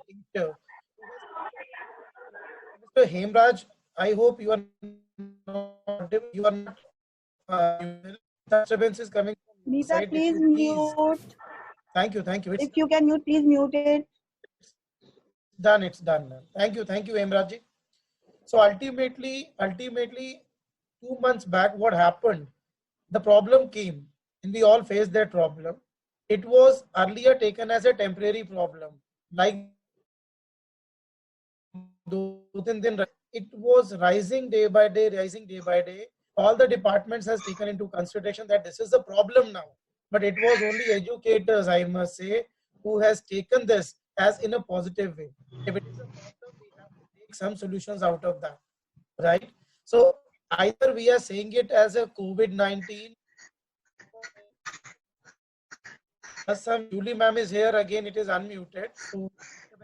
teacher who has Mr. Hemraj, I hope you are not you are not disturbance is coming from your Nita, side. If please you please, mute. thank you. If you can mute, please mute it. It's done. It's done. Thank you, Hemraj ji. So ultimately, 2 months back, what happened? The problem came, and we all faced that problem. It was earlier taken as a temporary problem, like it was rising day by day, rising day by day. All the departments has taken into consideration that this is a problem now. But it was only educators, I must say, who has taken this as in a positive way. If it is a problem, we have to take some solutions out of that, right? So either we are saying it as a COVID-19. Some Julie ma'am is here again. It is unmuted. So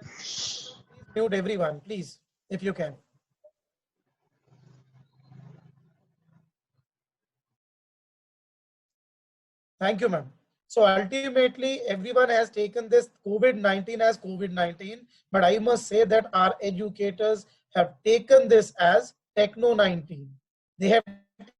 please mute everyone, please, if you can. Thank you, ma'am. So ultimately, everyone has taken this COVID-19 as COVID-19, but I must say that our educators have taken this as Techno-19. They have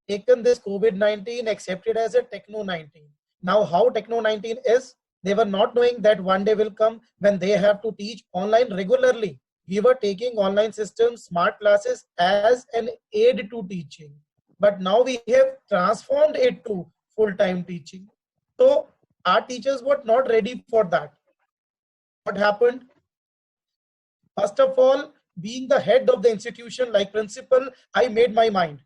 taken this COVID-19, accepted as a Techno-19. Now, how Techno-19 is, they were not knowing that one day will come when they have to teach online regularly. We were taking online systems, smart classes as an aid to teaching. But now we have transformed it to full-time teaching. So our teachers were not ready for that. What happened? First of all, being the head of the institution like principal, I made my mind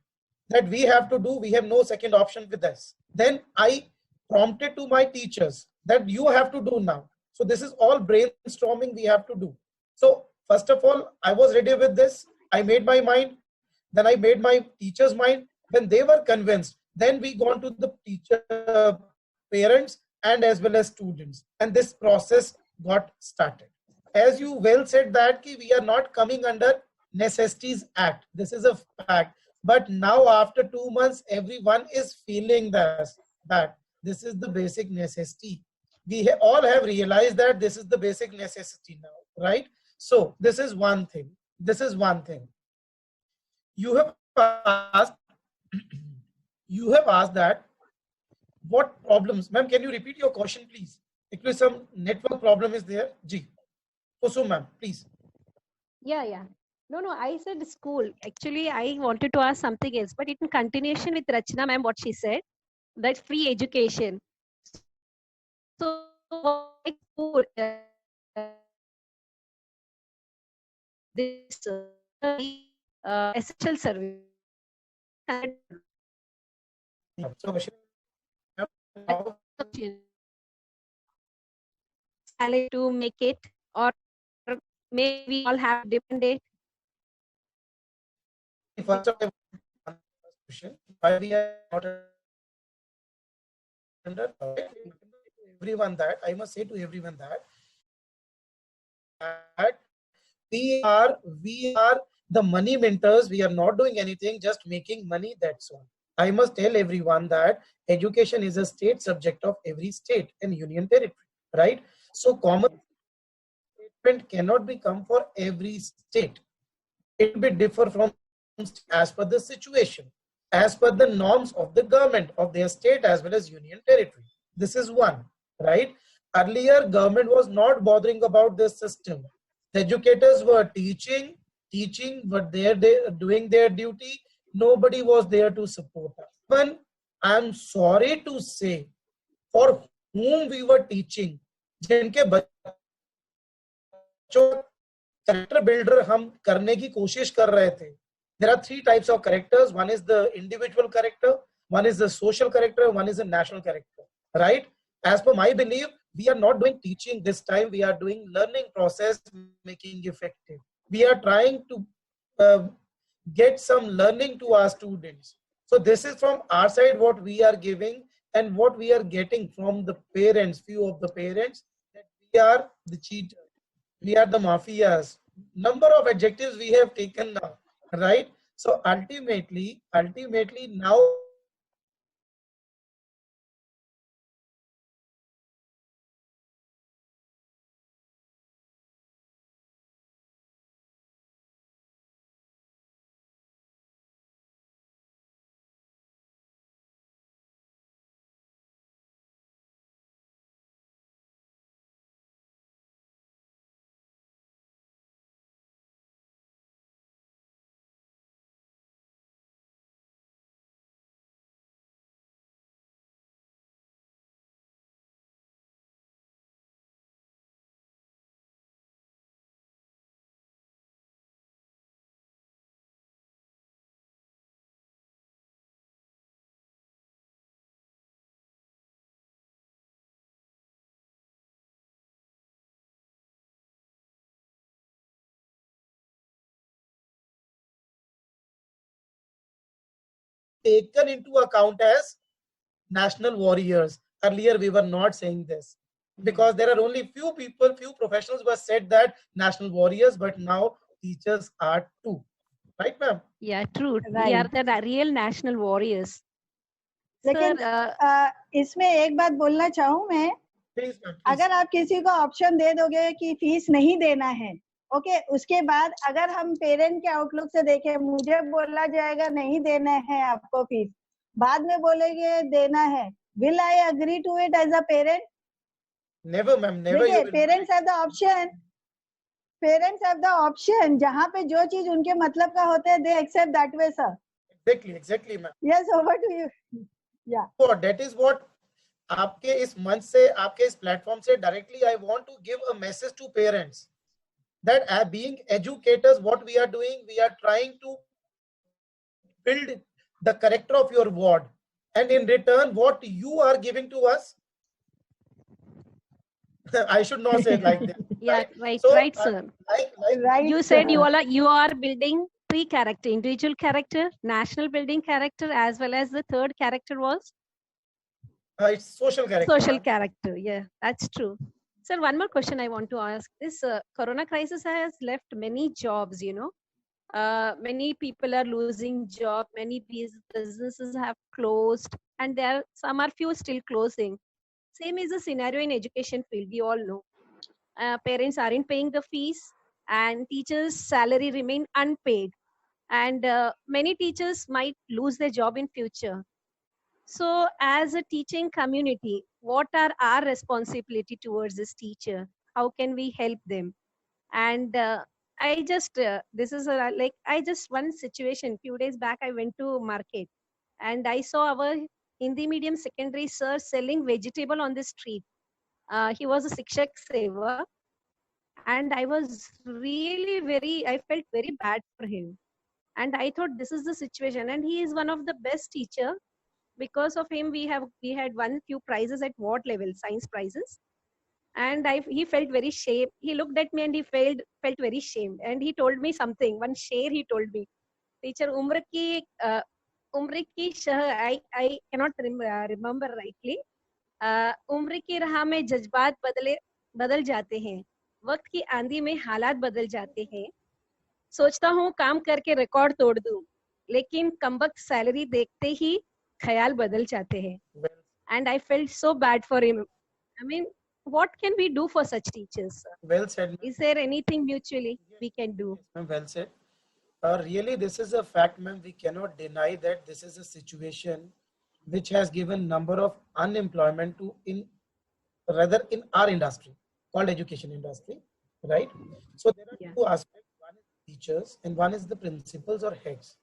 that we have to do, we have no second option with this. Then I prompted to my teachers that you have to do now. So this is all brainstorming we have to do. So first of all, I was ready with this. I made my mind. Then I made my teachers' mind. When they were convinced, then we gone to the teacher, parents, and as well as students. And this process got started. As you well said that we are not coming under Necessities Act. This is a fact. But now after 2 months, everyone is feeling this, that this is the basic necessity. We all have realized that this is the basic necessity now, right? So this is one thing. This is one thing. You have asked, you have asked that what problems, ma'am, can you repeat your question, please? Actually, some network problem is there. Ji. Kusum, ma'am, please. Yeah. No, I said school. Actually, I wanted to ask something else, but in continuation with Rachna ma'am, what she said, that free education. So, why school, this essential service. So, to make it, or maybe all have depend it. first of all, question, why we are not under everyone that I must say to everyone that we are the money mentors. We are not doing anything, just making money. That's all. I must tell everyone that education is a state subject of every state and union territory, right? So common statement cannot become for every state. It will be differ from as per the situation, as per the norms of the government of their state as well as union territory. This is one, right? Earlier, government was not bothering about this system. The educators were teaching, but they doing their duty. Nobody was there to support us. Even I'm sorry to say, for whom we were teaching, जिनके बच्चों character builder हम करने की कोशिश कर रहे थे. There are three types of characters. One is the individual character, one is the social character, one is the national character, right? As per my belief, we are not doing teaching this time. We are doing learning process, making effective. We are trying to get some learning to our students. So this is from our side what we are giving and what we are getting from the parents, few of the parents, that we are the cheaters. We are the mafias. Number of adjectives we have taken now, right? So ultimately now taken into account as national warriors. Earlier, we were not saying this because there are only few people, few professionals who have said that national warriors, but now teachers are too. Right, ma'am? Yeah, true. We Right. are the real national warriors. लेकिन Sir, इसमें एक बात बोलना चाहूँ मैं, Please, ma'am. Please. अगर आप किसी को ऑप्शन दे दोगे कि फीस नहीं देना है, ओके, उसके बाद अगर हम पेरेंट के आउटलुक से देखें, मुझे बोला जाएगा नहीं देना है आपको फीस, बाद में बोलेंगे देना है, will I agree to it as a parent? Never, ma'am. Never. देखिए, You will. Parents have the option, parents have the option, जहाँ पे जो चीज उनके मतलब का होता है, they accept that way, sir. Exactly, exactly, ma'am. Yes, over to you. Yeah So that is what आपके इस मंच से, आपके इस प्लेटफॉर्म से directly I want to give a message to parents that being educators, what we are doing, we are trying to build the character of your ward, and in return, what you are giving to us, I should not say it like this. yeah, right, So, right, sir. like right. You said you are building three character, individual character, national building character, as well as the third character was it's social character. social ma'am. character. Yeah, that's true. Sir, one more question I want to ask. This corona crisis has left many jobs, you know. Many people are losing job, many businesses have closed, and there some are few still closing. Same is the scenario in education field, we all know. Parents aren't paying the fees, and teachers' salary remain unpaid, and many teachers might lose their job in future. So as a teaching community, what are our responsibility towards this teacher? How can we help them? And I just this is like I just one situation. Few days back, I went to market, and I saw our Hindi medium secondary sir selling vegetable on the street. He was a Sikshak Seva, and I was really I felt very bad for him. And I thought this is the situation, and he is one of the best teacher. Because of him, we had won few prizes at ward level, science prizes. And he felt very shame. He looked at me and he felt very shamed. And he told me something. One share he told me, teacher, umra ki I cannot remember rightly. उम्र की राह में जज्बात बदल जाते हैं, वक्त की आंधी में हालात बदल जाते हैं, सोचता हूँ काम करके रिकॉर्ड तोड़ दूं, लेकिन कमबख्त सैलरी देखते ही ख्याल बदल जाते हैं. And I felt so bad for him. I mean, what can we do for such teachers, sir? Well said. Is there anything mutually we can do? Ma'am, well said. Really, this is a fact, ma'am. We cannot deny that this is a situation which has given number of unemployment to in our industry called education industry, right? So there are two aspects. One is teachers and one is the principals or heads,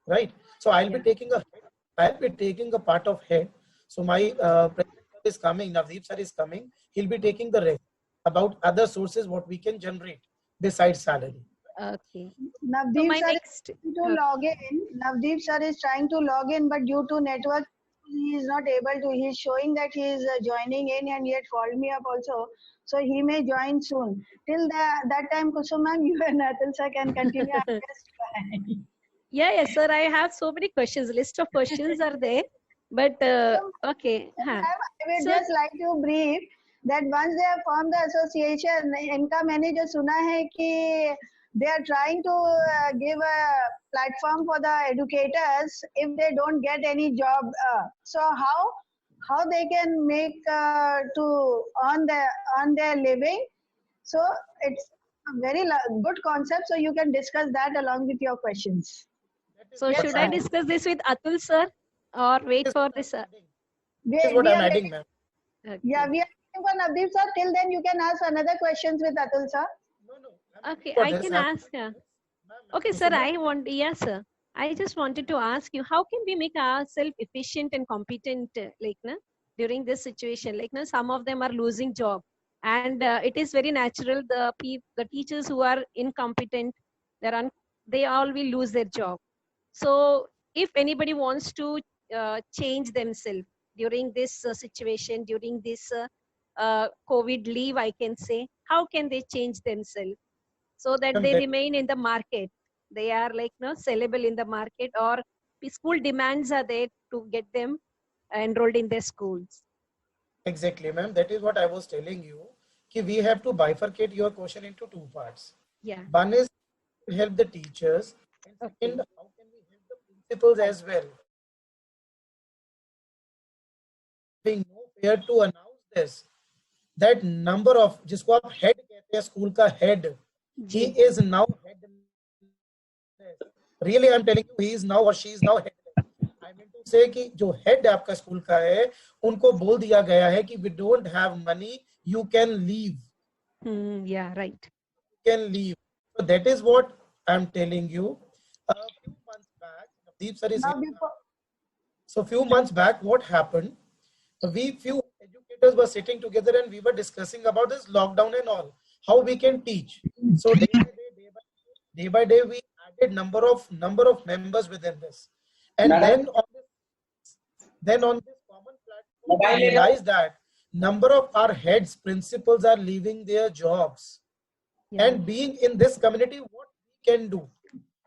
right? So I'll be taking a part of head. So my president is coming, Navdeep sir is coming. He'll be taking the rest about other sources what we can generate besides salary. Okay. Navdeep my sir next is trying to log in. Navdeep sir is trying to log in, but due to network, he is not able to. He is showing that he is joining in, and he had called me up also. So he may join soon. Till that time, Kusum ma'am, you and Atul sir can continue. Yes, sir. I have so many questions. List of questions are there. But okay. I would just like to brief that once they have formed the association, इनका मैंने जो सुना है कि they are trying to give a platform for the educators if they don't get any job. So how they can make to earn their living? So it's a very good concept. So you can discuss that along with your questions. So should I discuss this with Atul sir or wait for this? This is what I'm adding, ma'am. Okay. Yeah, we are waiting for Navdeep sir. Till then, you can ask another questions with Atul sir. No. Okay, I can ask. Okay, sir. Yes, sir. I just wanted to ask you, how can we make ourselves efficient and competent, during this situation? Some of them are losing job, and it is very natural. The teachers who are incompetent, they all will lose their job. So, if anybody wants to change themselves during this situation, during this COVID leave, I can say, how can they change themselves so that they remain in the market? They are sellable in the market, or school demands are there to get them enrolled in their schools. Exactly, ma'am. That is what I was telling you. We have to bifurcate your question into two parts. Yeah. One is to help the teachers, and second, Okay. how can we help the principals as well? Being no fear to announce this, that number of जिसको आप head कहते हैं school का head, he is now headless. Really, I'm telling you, he is now or she is now headless. I mean to say कि जो head आपका school का है, उनको बोल दिया गया है कि we don't have money, you can leave. Yeah, right. You can leave. So that is what I'm telling you. A few months back, Navdeep sir is here. So few months back, what happened? Few educators were sitting together and we were discussing about this lockdown and all, how we can teach. So day by day, we added number of members within this, and then on this common platform, we realized that number of our heads, principals are leaving their jobs, and being in this community, what we can do.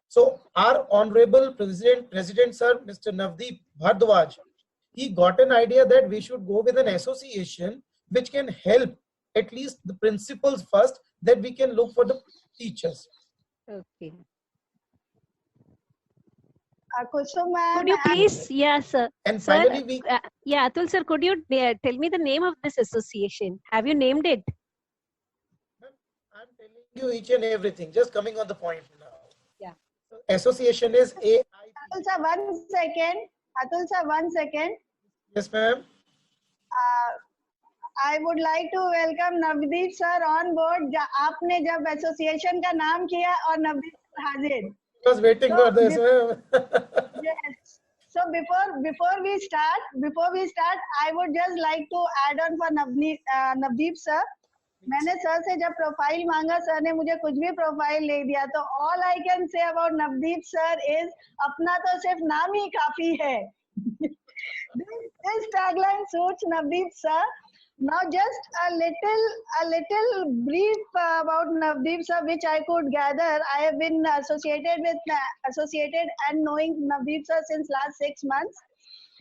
So our honorable president sir, Mr. Navdeep Bhardwaj, he got an idea that we should go with an association which can help at least the principals first, that we can look for the teachers. Okay. Could you please, yes, sir. And sir, finally, yeah, Atul sir, could you tell me the name of this association? Have you named it? I'm telling you each and everything, just coming on the point now. Yeah. So association is AIP. Atul sir, 1 second. Atul sir, 1 second. Yes, ma'am. I would like to welcome Navdeep sir on board. आपने जब association का नाम किया और Navdeep sir हाजिर. I was waiting for this. Yes. So before we start, I would just like to add on for Navdeep sir. मैंने sir से जब प्रोफाइल मांगा, सर ने मुझे कुछ भी प्रोफाइल ले दिया. तो all I can say about Navdeep sir is अपना तो सिर्फ नाम ही काफी है. This tagline suits Navdeep sir. Now just a little brief about Navdeep sir, which I could gather. I have been associated and knowing Navdeep sir since last 6 months.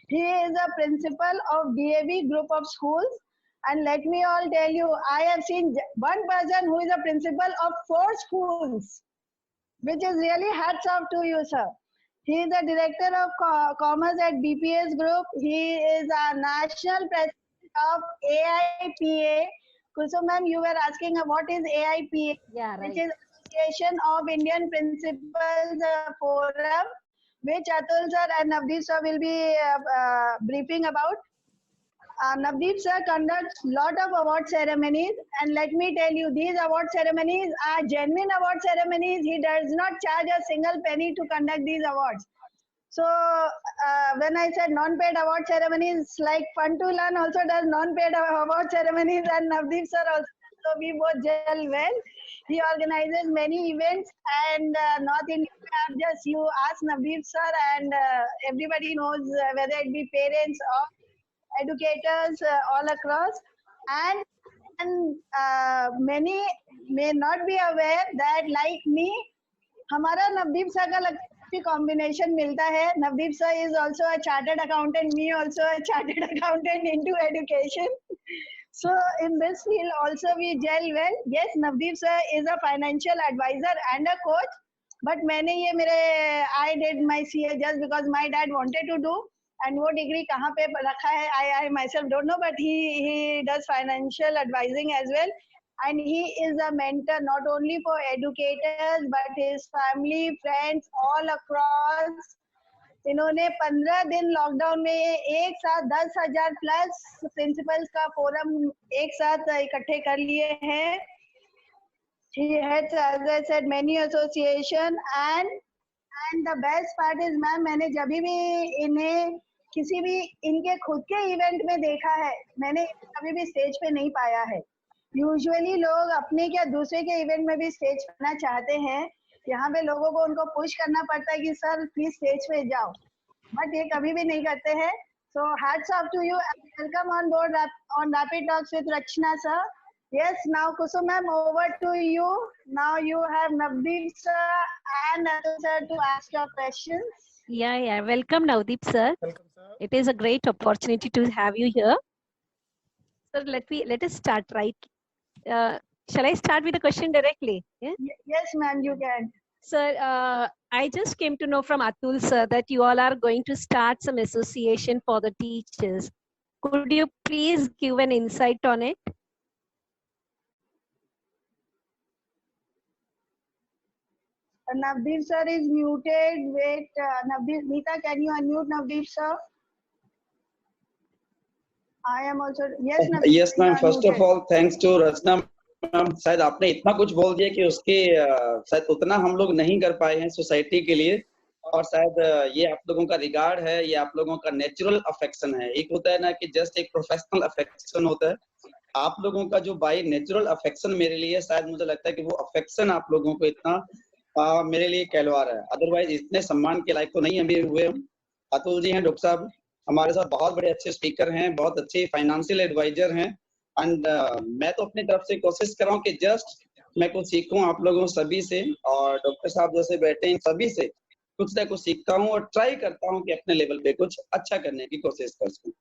He is a principal of DAV group of schools. And let me all tell you, I have seen one person who is a principal of 4 schools, which is really hats off to you, sir. He is the director of commerce at BPS Group. He is a national president of AIPA. Kusum ma'am, you were asking what is AIPA? Yeah, right. Which is Association of Indian Principals Forum, which Atul sir and Navdeep sir will be briefing about. Navdeep sir conducts lot of award ceremonies, and let me tell you, these award ceremonies are genuine award ceremonies. He does not charge a single penny to conduct these awards. So when I said non-paid award ceremonies, like Fun to Learn also does non-paid award ceremonies, and Navdeep sir also. So we both gel well. He organizes many events, and North India, just you ask Navdeep sir, and everybody knows whether it be parents or educators all across, and many may not be aware that like me, हमारा Navdeep sir का लगता combination मिलता है. Navdeep sir is also a chartered accountant, me also a chartered accountant into education. So in this field also we gel well. Yes, Navdeep sir is a financial advisor and a coach, but I did my CA just because my dad wanted to do. And वो degree कहाँ पे रखा है, I myself don't know, but he does financial advising as well, and he is a mentor not only for educators but his family, friends all across. इन्होंने 15 दिन lockdown में एक साथ 10,000 प्लस प्रिंसिपल्स का फोरम एक साथ इकट्ठे कर लिए हैं. He heads, as I said, many association, and the best part is, ma'am मैंने जब भी इन्हें किसी भी इनके खुद के इवेंट में देखा है, मैंने कभी भी स्टेज पे नहीं पाया है. यूजुअली लोग अपने क्या दूसरे के इवेंट में भी स्टेज पाना चाहते हैं. यहाँ पे लोगों को उनको पुश करना पड़ता है कि सर प्लीज स्टेज पे जाओ, बट ये कभी भी नहीं करते हैं. So hats off to you and welcome on board on Rapid Talks with Rachna sir. Yes, now Kusum ma'am, over to you. Now you have Navdeep sir and Atul sir to ask your questions. Yeah. Welcome, Navdeep sir. Welcome, sir. It is a great opportunity to have you here. Sir, let us start, right? Shall I start with the question directly? Yeah. Yes, ma'am, you can. Sir, I just came to know from Atul sir that you all are going to start some association for the teachers. Could you please give an insight on it? Navdeep sir is muted. Wait, Navdeep, Nita, can you unmute Navdeep sir? I am also. Yes, Navdeep. Yes, you ma'am. are First of muted. all, thanks to Rachna ma'am. शायद आपने इतना कुछ बोल दिया कि उसके शायद उतना हम लोग नहीं कर पाए हैं सोसाइटी के लिए, और शायद ये आप लोगों का रिगार्ड है, ये आप लोगों का नेचुरल अफेक्शन है. एक होता है ना कि जस्ट एक प्रोफेशनल अफेक्शन होता है. आप लोगों का जो बाय नेचुरल अफेक्शन मेरे लिए, शायद मुझे लगता है कि वो अफेक्शन आप लोगों को इतना मेरे लिए कहलवार है. अदरवाइज इतने सम्मान के लायक तो नहीं अभी हुए हम. अतुल जी हैं, डॉक्टर साहब हमारे साथ बहुत बड़े अच्छे स्पीकर हैं, बहुत अच्छे फाइनेंशियल एडवाइजर हैं. एंड मैं तो अपनी तरफ से कोशिश कर रहा हूँ कि जस्ट मैं कुछ सीखूं आप लोगों सभी से, और डॉक्टर साहब जैसे बैठे हैं सभी से कुछ ना कुछ सीखता हूँ और ट्राई करता हूँ कि अपने लेवल पे कुछ अच्छा करने की कोशिश कर सकूं.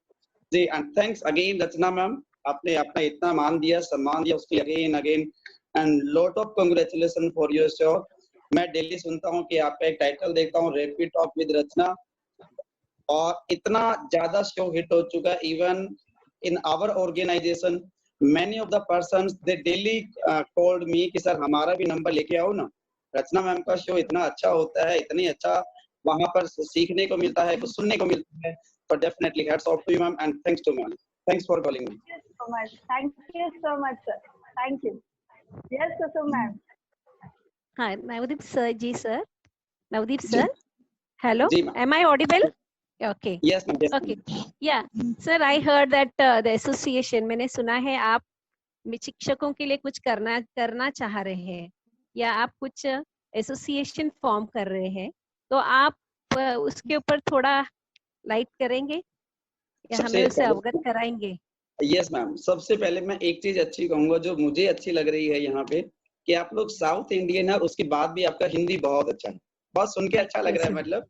जी, and thanks again Rachna ma'am, आपने अपना इतना मान दिया, सम्मान दिया उसके again and lot of congratulation for your show. मैं डेली सुनता हूँ कि आपका एक टाइटल देखता हूँ, रैपिड टॉक विद रचना, और इतना ज्यादा शो हिट हो चुका. Even in our organization many of the persons they daily called me कि सर हमारा भी नंबर लेके आओ ना. रचना मैम का शो इतना अच्छा होता है, इतनी अच्छा वहां पर सीखने को मिलता है, कुछ सुनने को मिलता है. तो definitely hats off to you ma'am and thanks to ma'am. Thanks for calling me. Thank you so much, sir. Thank you. Yes, Kusum ma'am. Hi, Navdeep sir, sir. Navdeep ji. sir. Hello. जी ma'am. Am I audible? Okay. Yes ma'am. Okay. Yeah. Sir, I heard that the association, मैंने सुना है आप शिक्षकों के लिए कुछ करना चाह रहे हैं, या आप कुछ एसोसिएशन फॉर्म कर रहे हैं, तो आप उसके ऊपर थोड़ा लाइट करेंगे या हमें उसे अवगत कराएंगे? Yes ma'am. सबसे पहले मैं एक चीज अच्छी कहूंगा जो मुझे अच्छी लग रही है यहाँ पे, कि आप लोग साउथ इंडियन है और उसके बाद भी आपका हिंदी बहुत अच्छा है. बहुत सुन के अच्छा लग रहा है. मतलब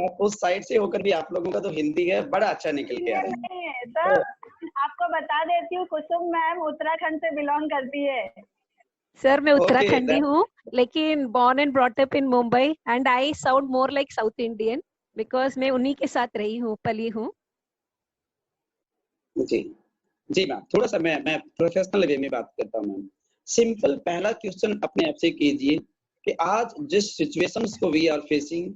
आप उस साइड से होकर भी आप लोगों का तो हिंदी है बड़ा अच्छा निकल के आ रहा है. सर आपको बता देती हूँ, कुसुम मैम उत्तराखंड से बिलोंग करती है. सर मैं उत्तराखंडी हूँ, लेकिन born and brought up in Mumbai and I sound more like South Indian because मैं उन्हीं के साथ रही हूँ, पली हूँ. जी मैम. थोड़ा सा मैं प्रोफेशनल वे में बात करता हूँ मैम. सिंपल पहला क्वेश्चन अपने आप से कीजिए कि आज जिस सिचुएशंस को वी आर फेसिंग,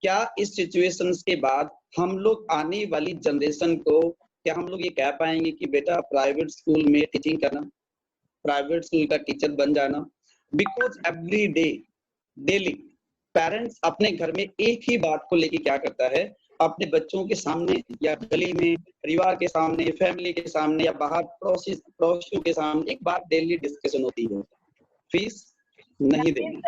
क्या इस सिचुएशंस के बाद हम लोग आने वाली जनरेशन को क्या हम लोग ये कह पाएंगे कि बेटा प्राइवेट स्कूल में टीचिंग करना, प्राइवेट स्कूल का टीचर बन जाना? Because every day daily parents अपने घर में एक ही बात को लेके क्या करता है, अपने बच्चों के सामने या गली में, परिवार के सामने, फैमिली के सामने या बाहर पड़ोसियों के सामने एक बात डेली डिस्कशन होती है, फीस नहीं देनी.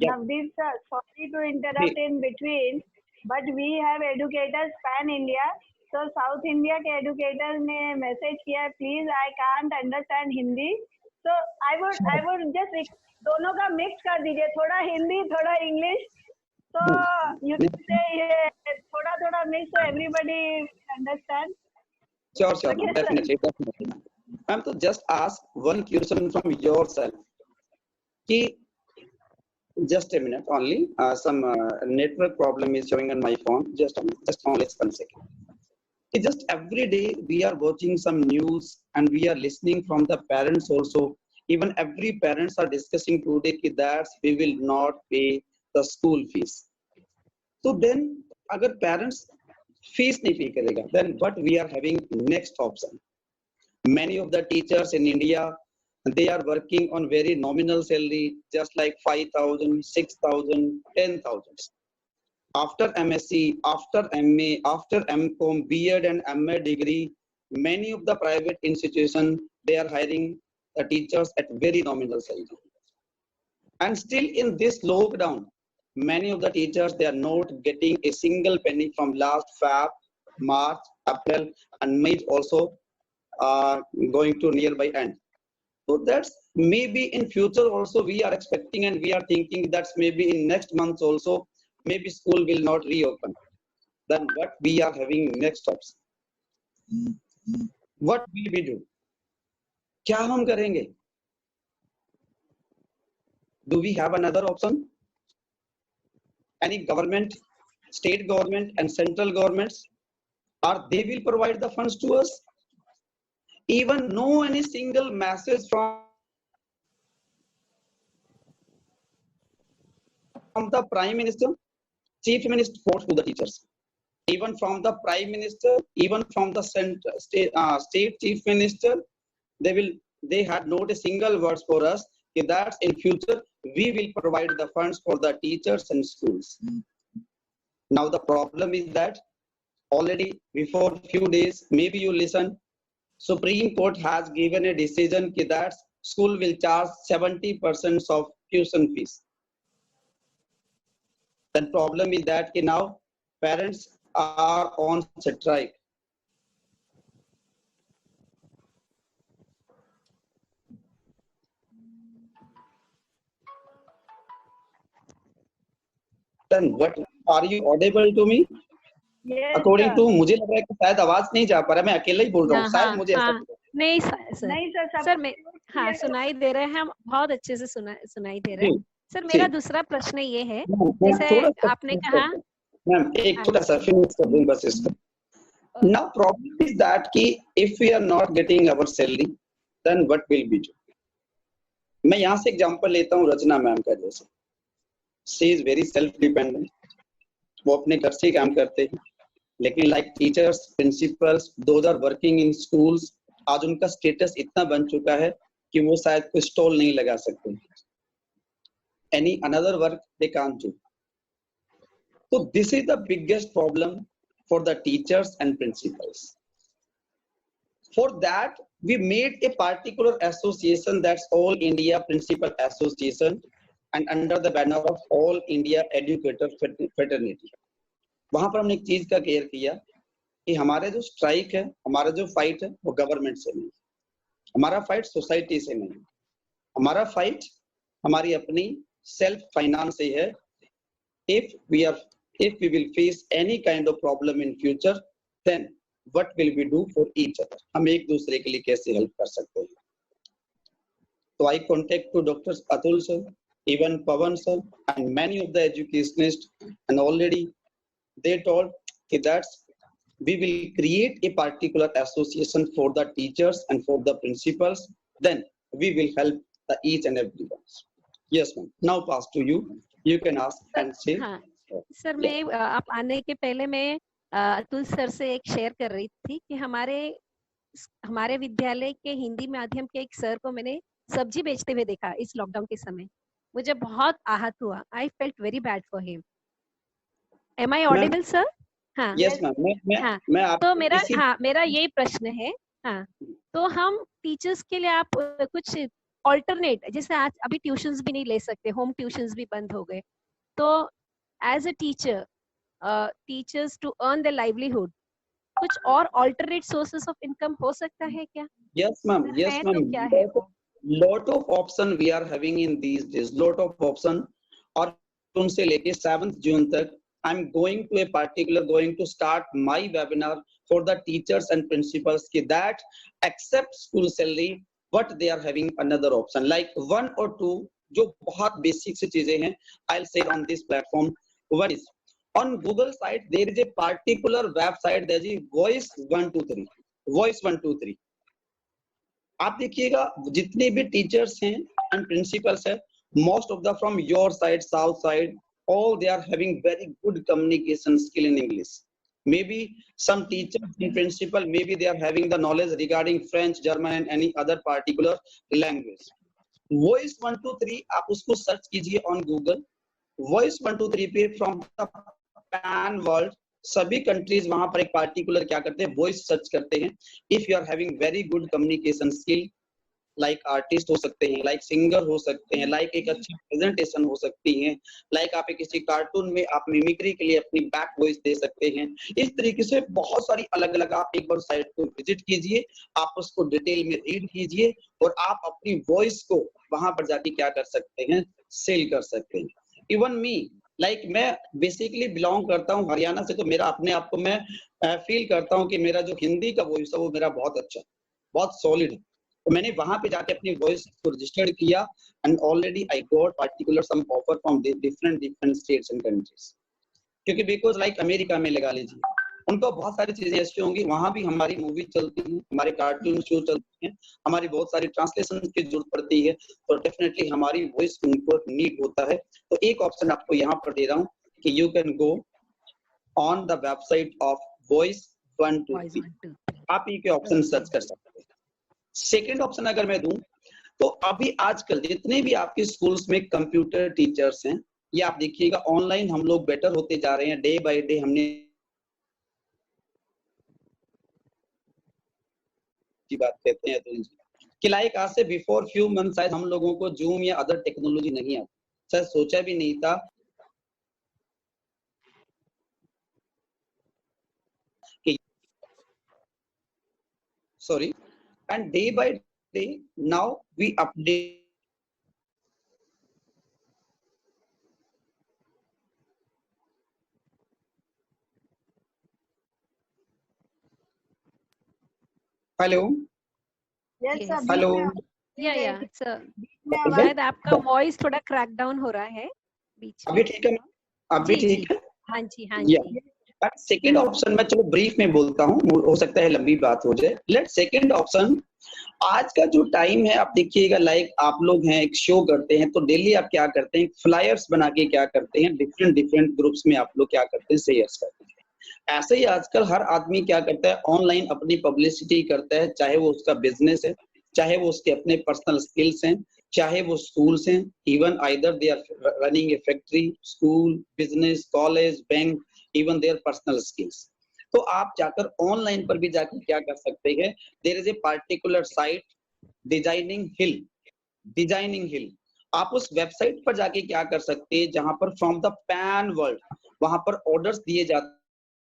Navdeep sir, sorry to interrupt in between, but we have educators pan India. So South India के educators ने message किया है, please I can't understand Hindi. So I would just दोनों का mix कर दीजिए, थोड़ा हिंदी थोड़ा English. So you can say थोड़ा mix so everybody understand. Sure, definitely. Ma'am, तो just ask one question from yourself. कि just a minute only, some network problem is showing on my phone. Just only 1 second. Just every day we are watching some news and we are listening from the parents also. Even every parents are discussing today that we will not pay the school fees. So then, अगर parents fees नहीं pay करेगा, then what we are having next option? Many of the teachers in India, they are working on very nominal salary, just like 5,000, 6,000, 10,000. After MSc, after MA, after MCom, B.Ed and MA degree, many of the private institutions, they are hiring the teachers at very nominal salary. And still in this lockdown, many of the teachers, they are not getting a single penny from last Feb, March, April, and May also going to nearby end. So that's maybe in future also we are expecting and we are thinking that's maybe in next month also maybe school will not reopen. Then what we are having next steps? What will we do? क्या हम करेंगे? Do we have another option? Any government, state government and central governments, or they will provide the funds to us? Even no any single message from the Prime Minister, Chief Minister to the teachers. Even from the Prime Minister, even from the state Chief Minister, they had not a single words for us that in future we will provide the funds for the teachers and schools. Now the problem is that already before few days, maybe you listen, Supreme Court has given a decision that school will charge 70% of tuition fees. The problem is that now parents are on strike. Then what, are you audible to me? Yes, According sir. to मुझे लग रहा है कि शायद आवाज नहीं जा पा रहा, मैं अकेला ही बोल रहा हूँ, शायद मुझे ऐसा लग रहा है। नहीं सर, नहीं सर, सर मैं हाँ सुनाई दे रहे हैं, हम बहुत अच्छे से सुनाई दे रहे हैं। सर मेरा दूसरा प्रश्न ये है, जैसे आपने कहा मैम एक छोटा सा फिनिश कर दूं बस इसको। Now problem is that कि if we are not getting our salary, then what will we do? मैं यहाँ से एग्जांपल लेता हूँ रचना मैम का जैसे। She is very self dependent. वो अपने घर से काम करते हैं, लेकिन like teachers, principals, those are working in schools, आज उनका स्टेटस इतना बन चुका है कि वो शायद कोई स्टॉल नहीं लगा सकते। Any another work they can't do. So this is the biggest problem for the teachers and principals. For that, we made a particular association, that's All India Principal Association, and under the banner of All India Educator Fraternity. वहां पर हमने एक चीज का care किया कि हमारे जो स्ट्राइक है, हमारा जो फाइट है, वो गवर्नमेंट से नहीं, हमारा फाइट सोसाइटी से नहीं, हमारा फाइट हमारी अपनी सेल्फ फाइनेंस से है। If we will face any kind of problem in future, then what will we do for each other? हम एक दूसरे के लिए कैसे हेल्प कर सकते हैं? तो I contact to Dr. Atul sir, even Pawan sir, and many of the educationists, and already they told that we will create a particular association for the teachers and for the principals. Then we will help the each and everyone. Yes, ma'am. Now pass to you. You can ask and say. हाँ sir, मैं आप आने के पहले मैं Atul sir से एक share कर रही थी कि हमारे विद्यालय के हिंदी माध्यम के एक सर को मैंने सब्जी बेचते हुए देखा इस लॉकडाउन के समय। मुझे बहुत आहत हुआ। I felt very bad for him. Am I audible sir? हाँ यस मैम। मैं तो मेरा यही प्रश्न है। हाँ, तो हम टीचर्स के लिए आप कुछ ऑल्टरनेट, जैसे आज अभी ट्यूशंस भी नहीं ले सकते, होम ट्यूशंस भी बंद हो गए, तो as a teacher teachers to earn the livelihood कुछ और ऑल्टरनेट सोर्सेस ऑफ इनकम हो सकता है क्या? यस मैम, यस मैम, क्या है? lot of option we are having in these days, lot of option। और उनसे लेके 7th June तक I'm going to start my webinar for the teachers and principals that accept school salary, what they are having another option like 1 or 2 जो बहुत basic सी चीजें हैं। I'll say on this platform, one is on Google site there is a particular website that is Voice 123, Voice 123। आप देखिएगा जितने भी teachers हैं and principles हैं, most of the from your side, south side, all they are having very good communication skill in English. Maybe some teachers in principal, maybe they are having the knowledge regarding French, German and any other particular language. Voice 123 आप उसको search कीजिए on Google। Voice 123 पे from the pan world सभी countries वहां पर एक particular क्या करते हैं, वॉइस सर्च करते हैं। If you are having very good communication skill, like artist हो सकते हैं, लाइक सिंगर हो सकते हैं, लाइक एक अच्छी प्रेजेंटेशन हो सकती है, लाइक आप किसी कार्टून में आप मिमिक्री के लिए अपनी बैक वॉइस दे सकते हैं। इस तरीके से बहुत सारी अलग अलग, आप एक बार साइट को विजिट कीजिए, आप उसको डिटेल में रीड कीजिए और आप अपनी वॉइस को वहां पर जाके क्या कर सकते हैं, सेल कर सकते हैं। इवन मी लाइक मैं बेसिकली बिलोंग करता हूँ हरियाणा से, तो मेरा अपने आप को मैं फील करता हूँ कि मेरा जो हिंदी का वॉइस है वो मेरा बहुत अच्छा, बहुत सॉलिड है। तो मैंने वहां पे जाके अपनी वॉइस को रजिस्टर्ड किया and already I got particular some offer from different states and countries. क्योंकि बिकॉज लाइक अमेरिका में लगा लीजिए, उनको बहुत सारी चीजें ऐसी होंगी, वहां भी हमारी मूवी चलती है, हमारे कार्टून शो चलते हैं, हमारी बहुत सारी ट्रांसलेशन की जरूरत पड़ती है, तो डेफिनेटली हमारी वॉइस उनको नीड होता है। तो एक ऑप्शन आपको यहाँ पर दे रहा हूँ कि you can go on the website of voice 123। आप ये के ऑप्शन सर्च कर सकते हैं। सेकेंड ऑप्शन अगर मैं दूं, तो अभी आजकल जितने भी आपके स्कूल्स में कंप्यूटर टीचर्स हैं, ये आप देखिएगा ऑनलाइन हम लोग बेटर होते जा रहे हैं, डे बाय डे। हमने की बात कहते हैं तो कि लाइक आज से बिफोर फ्यू मंथ शायद हम लोगों को जूम या अदर टेक्नोलॉजी नहीं आती, शायद सोचा भी नहीं था कि sorry and day by day now we update. Hello yes sir, hello, या शायद आपका वॉइस थोड़ा क्रैक डाउन हो रहा है बीच में। अभी ठीक है मैम? अभी जी, ठीक है? हाँ जी, हाँ जी। सेकेंड ऑप्शन में चलो ब्रीफ में बोलता हूँ, हो सकता है लंबी बात हो जाए। लेट सेकेंड ऑप्शन, आज का जो टाइम है आप देखिएगा, लाइक आप लोग हैं एक शो करते हैं, तो डेली आप क्या करते हैं, फ्लायर्स बना के क्या करते हैं, डिफरेंट ग्रुप्स में आप लोग क्या करते हैं, शेयर्स करते हैं। ऐसे ही आजकल हर आदमी क्या करता है, ऑनलाइन अपनी पब्लिसिटी करता है, चाहे वो उसका बिजनेस है, चाहे वो उसके अपने पर्सनल स्किल्स हैं, चाहे वो स्कूल्स हैं, even either they are running a factory, school, business, college, bank, even their personal skills. तो आप जाकर ऑनलाइन पर भी जाकर क्या कर सकते हैं, there is a particular site designing hill. आप उस वेबसाइट पर जाके क्या कर सकते हैं, जहां पर फ्रॉम द पैन वर्ल्ड वहां पर ऑर्डर्स दिए जाते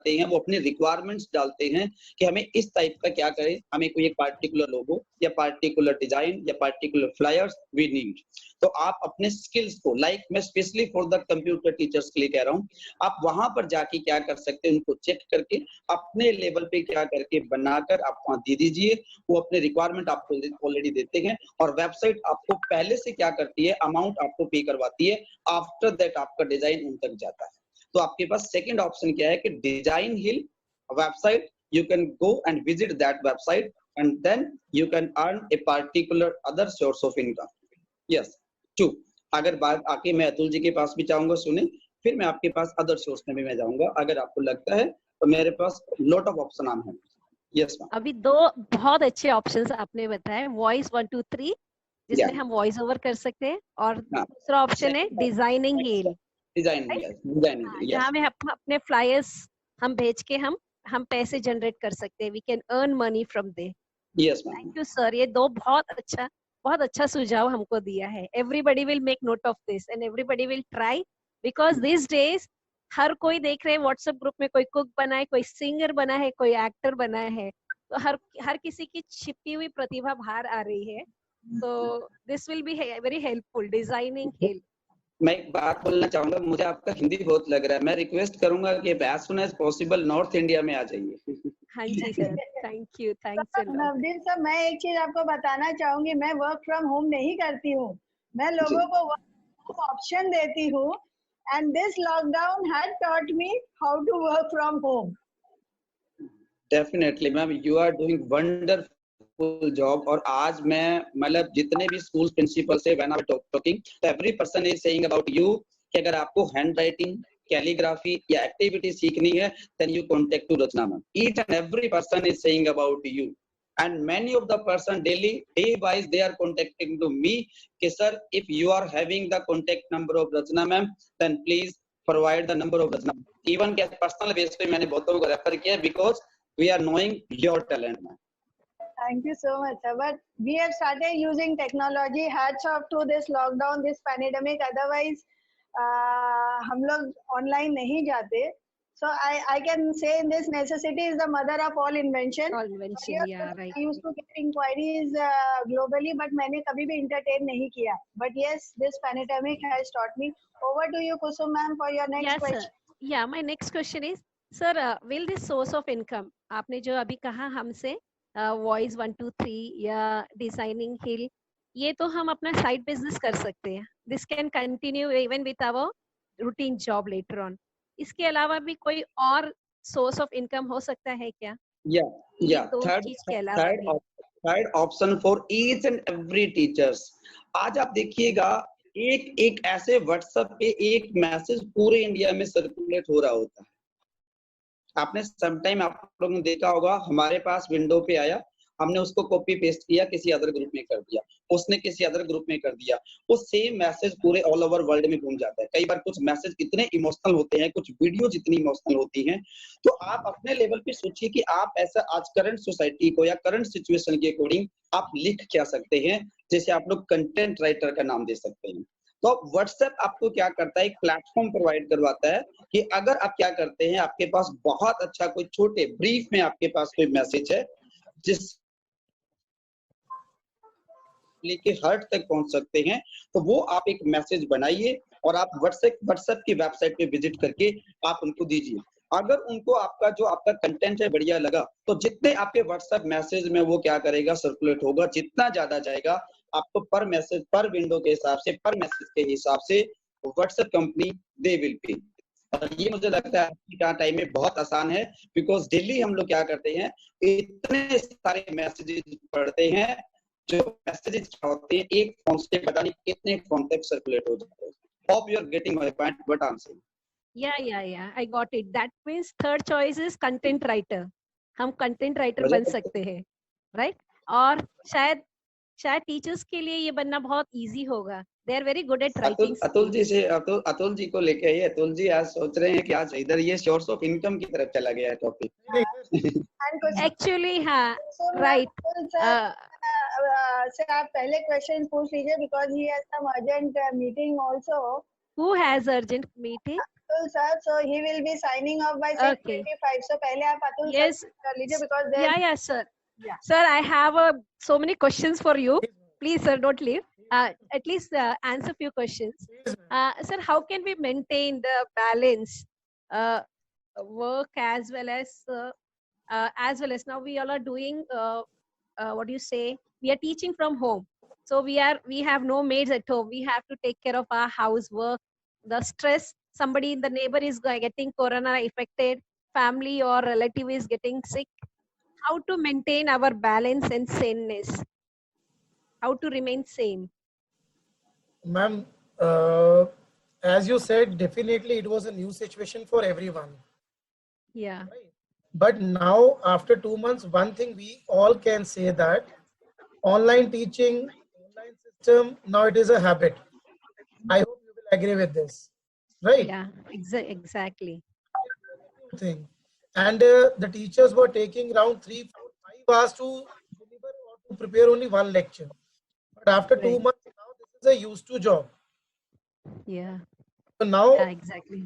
हैं, वो अपने रिक्वायरमेंट्स डालते हैं कि हमें इस टाइप का क्या करें, हमें कोई एक पार्टिकुलर लोगो या पार्टिकुलर डिजाइन या पार्टिकुलर फ्लायर्स वी नीड। तो आप अपने स्किल्स को, लाइक मैं specially for the computer teachers के लिए कह रहा हूँ, आप वहां पर जाके क्या कर सकते हैं, उनको चेक करके अपने लेवल पे क्या करके बनाकर आप वहां दे दीजिए। वो अपने रिक्वायरमेंट आपको ऑलरेडी देते हैं, और वेबसाइट आपको पहले से क्या करती है, अमाउंट आपको पे करवाती है, आफ्टर दैट आपका डिजाइन उन तक जाता है। तो आपके पास सेकंड ऑप्शन क्या है कि design hill website, you can go and visit that website and then you can earn a particular other source of income. Yes, to अगर बात आके मैं अतुल जी के पास भी चाहूंगा सुने, फिर मैं आपके पास अदर सोर्स में भी मैं जाऊंगा, अगर आपको लगता है तो मेरे पास लॉट ऑफ ऑप्शन आन है। Yes ma'am. अभी दो बहुत अच्छे ऑप्शंस आपने बताए, वॉइस 123 जिसमें हम वॉइस ओवर कर सकते हैं, और दूसरा ऑप्शन है डिजाइनिंग हिल, डिजाइनिंग, जहाँ में अपने फ्लायर्स हम भेज के हम पैसे जनरेट कर सकते हैं, we can earn money from there. Yes ma'am. Thank you sir, ये दो बहुत अच्छा सुझाव हमको दिया है। Everybody will make note of this and everybody will try, because this days हर कोई देख रहे हैं व्हाट्सएप ग्रुप में, कोई कुक बना है, कोई सिंगर बना है, कोई एक्टर बना है, तो हर किसी की छिपी हुई प्रतिभा बाहर आ रही है। तो this will be very helpful, designing hill. मैं एक बात बोलना चाहूंगा, मुझे आपका हिंदी बहुत लग रहा है, मैं रिक्वेस्ट करूंगा कि as soon as possible north India में आ जाइए। हाँ जी sir, thank you, thanks a lot. Navdeep sir, मैं एक चीज आपको बताना चाहूंगी, मैं वर्क फ्रॉम होम नहीं करती हूँ, मैं लोगों को वर्क ऑप्शन देती हूँ, and this lockdown had taught me how to work from home. Definitely ma'am, you are doing wonderful job. और आज मैं मतलब जितने भी स्कूल प्रिंसिपल से when I am talking, every person is saying about you कि अगर आपको हैंड राइटिंग, कैलीग्राफी या एक्टिविटी सीखनी है, then you contact to Rachna ma'am. Each and every person is saying about you, and many of the person daily day wise they are contacting to me कि sir if you are having the contact number of Rachna ma'am then please provide the number of Rachna। even के personal base पे मैंने बहुतों को refer किया because we are knowing your talent ma'am। Thank you so much sir, but we have started using technology, hats off to this lockdown, this pandemic, otherwise हम लोग online नहीं जाते। So I can say in this, necessity is the mother of all invention. All invention, yeah, right. I used to get inquiries globally, but मैंने कभी भी entertain नहीं किया. But yes, this pandemic has taught me. Over to you, Kusum ma'am, for your next Yes, sir. question. Yeah, my next question is, sir, will this source of income, आपने जो अभी कहा हमसे, voice 123 या designing hill, ये तो हम अपना side business कर सकते हैं. This can continue even with our routine job later on. इसके अलावा भी कोई और source of income हो सकता है क्या? Yeah. दो चीज के अलावा भी. Third option for each and every teachers. आज आप देखिएगा एक ऐसे WhatsApp पे एक मैसेज पूरे इंडिया में सर्कुलेट हो रहा होता है. आपने समटाइम आप लोगों ने देखा होगा, हमारे पास विंडो पे आया, हमने उसको कॉपी पेस्ट किया, किसी अदर ग्रुप में कर दिया, उसने किसी अदर ग्रुप में कर दिया, वो सेम मैसेज पूरे ऑल ओवर वर्ल्ड में घूम जाता है. कई बार कुछ मैसेज इतने इमोशनल होते हैं, कुछ वीडियोज इतनी इमोशनल होती हैं. तो आप अपने लेवल पे सोचिए कि आप ऐसा आज करंट सोसाइटी को या करंट सिचुएशन के अकॉर्डिंग आप लिख क्या सकते हैं, जैसे आप लोग कंटेंट राइटर का नाम दे सकते हैं. तो व्हाट्सएप आपको क्या करता है, एक प्लेटफॉर्म प्रोवाइड करवाता है कि अगर आप क्या करते हैं, आपके पास बहुत अच्छा कोई छोटे ब्रीफ में आपके पास कोई मैसेज है जिस लेके हर्ट तक पहुंच सकते हैं, तो वो आप एक मैसेज बनाइए और आप व्हाट्सएप की वेबसाइट पे विजिट करके आप उनको दीजिए. अगर उनको आपका कंटेंट है बढ़िया लगा, तो जितने आपके व्हाट्सएप मैसेज में वो क्या करेगा, सर्कुलेट होगा, जितना ज्यादा जाएगा आपको पर मैसेज, पर विंडो के हिसाब से, पर मैसेज के हिसाब से WhatsApp company they will pay. और ये मुझे लगता है आज का टाइम में बहुत आसान है, बिकॉज डेली हम लोग क्या करते हैं, इतने सारे मैसेजेस पढ़ते हैं, जो मैसेजेस होते हैं एक फोन से पता नहीं कितने फोन तक सर्कुलेट हो जाते हैं. Hope you are getting my point what I am saying. Yeah, I got it. That means third choice is content writer. हम content writer बन सकते हैं, right? और शायद टीचर्स के लिए ये बनना बहुत इजी होगा. They are very good at writing. Atul ji को लेके आइए. अतुल जी आज सोच रहे हैं कि आज इधर ये सोर्स ऑफ इनकम की तरफ चला गया है टॉपिक. Actually, हाँ, right. सर आप पहले क्वेश्चन पूछ लीजिए, because he has some urgent meeting also. Who has urgent meeting? Atul sir, so he will be signing off by 6:25. So पहले आप अतुल Yes. sir कर लीजिए, because Yeah, sir. Yeah. Sir, I have so many questions for you. Please, sir, don't leave. At least answer few questions. Sir, how can we maintain the balance, work as well as now we all are doing what do you say? We are teaching from home, so we have no maids at home. We have to take care of our housework, the stress. Somebody in the neighbor is getting corona affected, family or relative is getting sick. How to maintain our balance and saneness? How to remain sane? Ma'am, as you said, definitely it was a new situation for everyone. Yeah. Right? But now, after 2 months, one thing we all can say that online teaching, online system, now it is a habit. I hope you will agree with this, right? Yeah, exactly. Thing. And the teachers were taking around 3, 4, 5 hours to deliver or to prepare only one lecture. But after 2 months, now this is a used to job. Yeah. So now, yeah, exactly.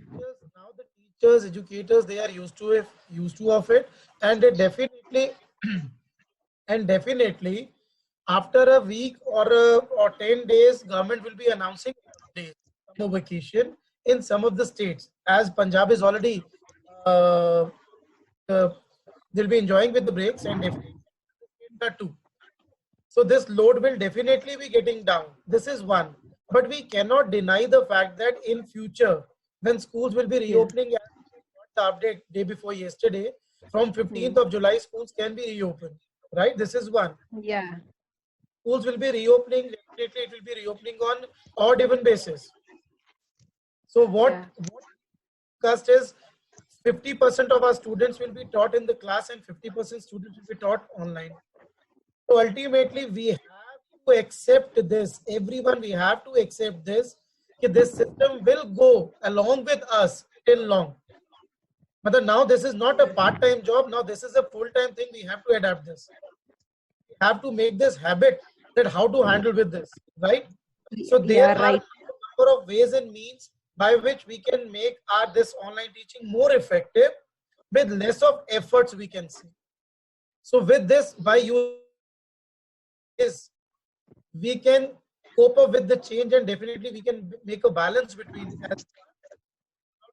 Now the teachers, educators, they are used to of it, and they definitely, after a week or 10 days, government will be announcing days summer vacation in some of the states. As Punjab is already they'll be enjoying with the breaks, and definitely too. So this load will definitely be getting down. This is one. But we cannot deny the fact that in future, when schools will be reopening, as the update day before yesterday, from 15th of July, schools can be reopened. Right? This is one. Yeah. Schools will be reopening. Definitely, it will be reopening on odd even basis. So what discussed is 50% of our students will be taught in the class and 50% students will be taught online. So ultimately, we have to accept this. Everyone, we have to accept this. That this system will go along with us till long. But now this is not a part-time job. Now this is a full-time thing. We have to adapt this. We have to make this habit that how to handle with this, right? So there are a number of ways and means by which we can make our this online teaching more effective with less of efforts we can see. So with this, by using this, we can cope up with the change, and definitely we can make a balance between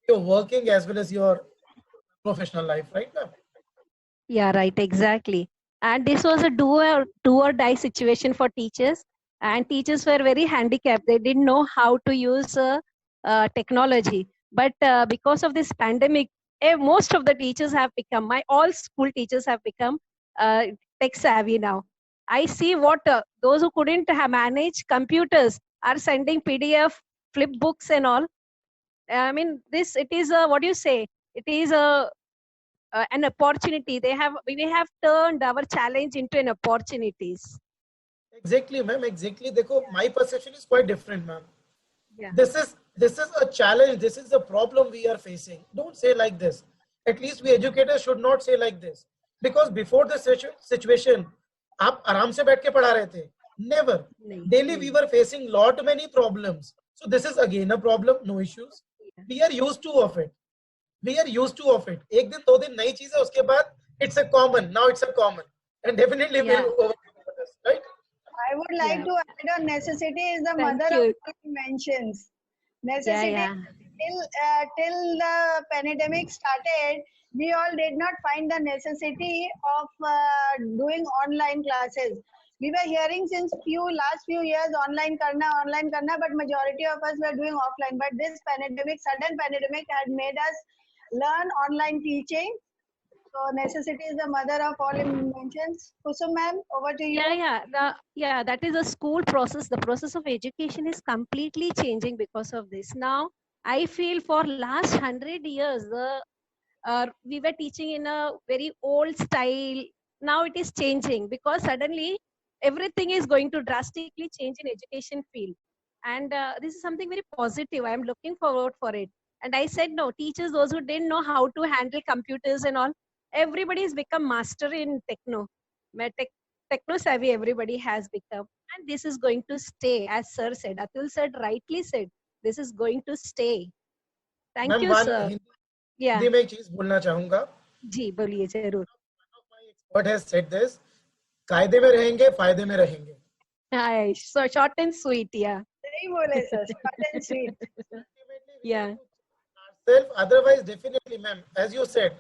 your working as well as your professional life, right, ma'am? Yeah, right, exactly. And this was a do or die situation for teachers, and teachers were very handicapped. They didn't know how to use technology. But because of this pandemic, most of the teachers have become, all school teachers have become uh, tech savvy now. I see what those who couldn't have managed computers are sending PDF, flip books, and all. I mean, it is a, what do you say? It is an opportunity. We have turned our challenge into an opportunities. Exactly, ma'am. Exactly. Dekho, my perception is quite different, ma'am. Yeah. This is a challenge. This is a problem we are facing. Don't say like this. At least we educators should not say like this, because before the situation, आप आराम से बैठ के पढ़ा रहे थे. Never. Daily we were facing lot many problems. So this is again a problem. No issues. We are used to of it. We are used to of it. एक दिन दो दिन नई चीज है, उसके बाद it's a common. Now it's a common, and definitely we'll overcome this, right? I would like to add on, necessity is the mother of all inventions. Necessity, till the pandemic started, we all did not find the necessity of doing online classes. We were hearing since last few years online karna, but majority of us were doing offline. But this sudden pandemic had made us learn online teaching. So necessity is the mother of all inventions. Kusum ma'am, over to you. That is a school process. The process of education is completely changing because of this. Now, I feel for last 100 years, we were teaching in a very old style. Now it is changing because suddenly everything is going to drastically change in education field. And this is something very positive. I am looking forward for it. And I said, no, teachers, those who didn't know how to handle computers and all, everybody has become master in techno savvy. Everybody has become, and this is going to stay, as sir said, Atul said, rightly said, this is going to stay. Thank you, sir. Hindi में एक चीज बोलना चाहूंगा. जी बोलिए जरूर. Expert has said this. कायदे में रहेंगे, फायदे में रहेंगे. So short and sweet, yeah. सही बोले sir, short and sweet. Yeah. Otherwise, definitely, ma'am, as you said,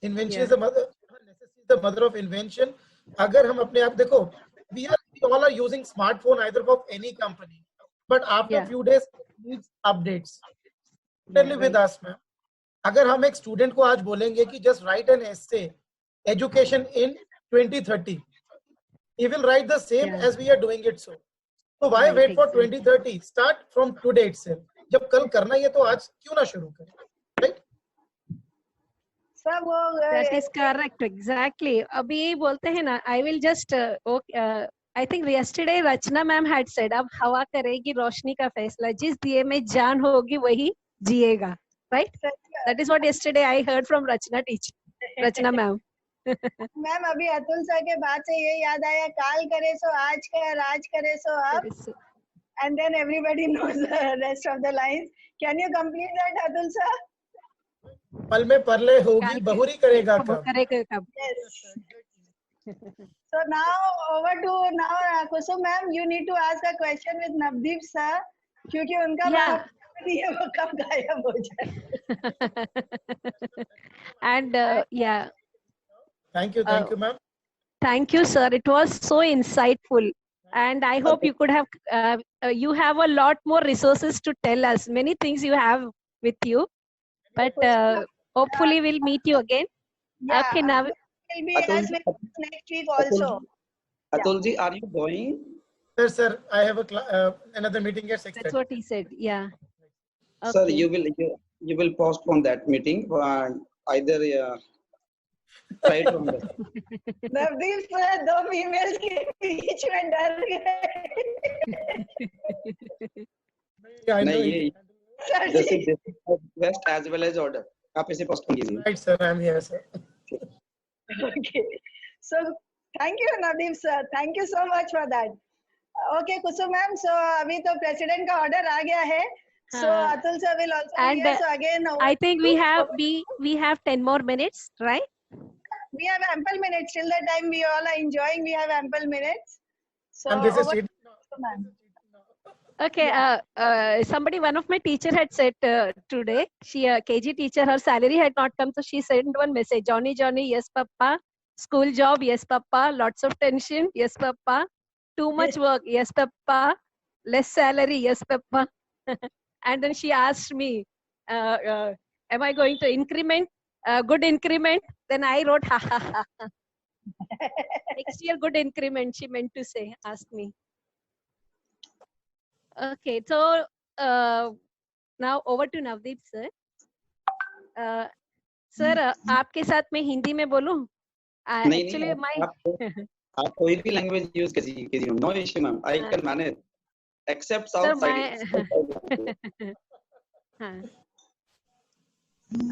invention is the mother. Necessity is the mother of invention. अगर हम अपने आप देखो, we all are using smartphone either of any company, but after few days it needs updates. Totally with us, ma'am. अगर हम एक student को आज बोलेंगे कि just write an essay, education in 2030, he will write the same as we are doing it. So why wait for 2030? Start from today itself. जब कल करना है तो आज क्यों ना शुरू करें, right? That is correct, exactly. अभी बोलते हैं ना, I will just I think yesterday Rachna ma'am had said, अब हवा करेगी रोशनी का फैसला, जिस दिए में जान होगी वही जिएगा, right? That is what yesterday I heard from Rachna ma'am. Ma'am अभी अतुल सर के बात से ये याद आया, काल करे सो आज कर, आज करे सो अब, and then everybody knows the rest of the lines. Can you complete that, Atul sir? पल में परले होगी, बहुरी करेगा कब. Yes. So now over to Kusum ma'am, you need to ask a question with Navdeep sir, क्योंकि उनका बात वो कब गायब हो जाए. And Thank you, ma'am. Thank you, sir. It was so insightful, and I hope you could have you have a lot more resources to tell us. Many things you have with you, but hopefully we'll meet you again. Yeah, okay, now will be us next week also. Atulji, are you going? Sir, I have another meeting at 6:30. That's what he said. Yeah. Okay. Sir, you will postpone that meeting. Either right on that. Navdeep sir, दो females के बीच में डर गए. नहीं, this is request as well as order. आप इसे postpone कीजिए. Right, sir. I'm here, sir. Okay. So thank you, Navdeep sir. Thank you so much for that. Okay, Kusum ma'am. So अभी तो president का order आ गया है. So Atul sir will also be And here. So again, I think we have 10 more minutes, right? we have ample minutes. Till the time we all are enjoying, we have ample minutes. So And this is over cheating. to ma'am. Okay. Somebody, one of my teacher had said today, she KG teacher, her salary had not come, so she sent one message: Johnny, Johnny, yes, Papa. School job, yes, Papa. Lots of tension, yes, Papa. Too much work, yes, Papa. Less salary, yes, Papa. And then she asked me, am I going to increment? Good increment? Then I wrote, ha ha ha. Next year, good increment, she meant to say, ask me. Okay, so now over to Navdeep sir. Sir, आपके साथ मैं हिंदी में बोलूं? नहीं Actually, नहीं, आप कोई भी लैंग्वेज यूज कीजिए, no issue ma'am, I can manage except south side. हाँ,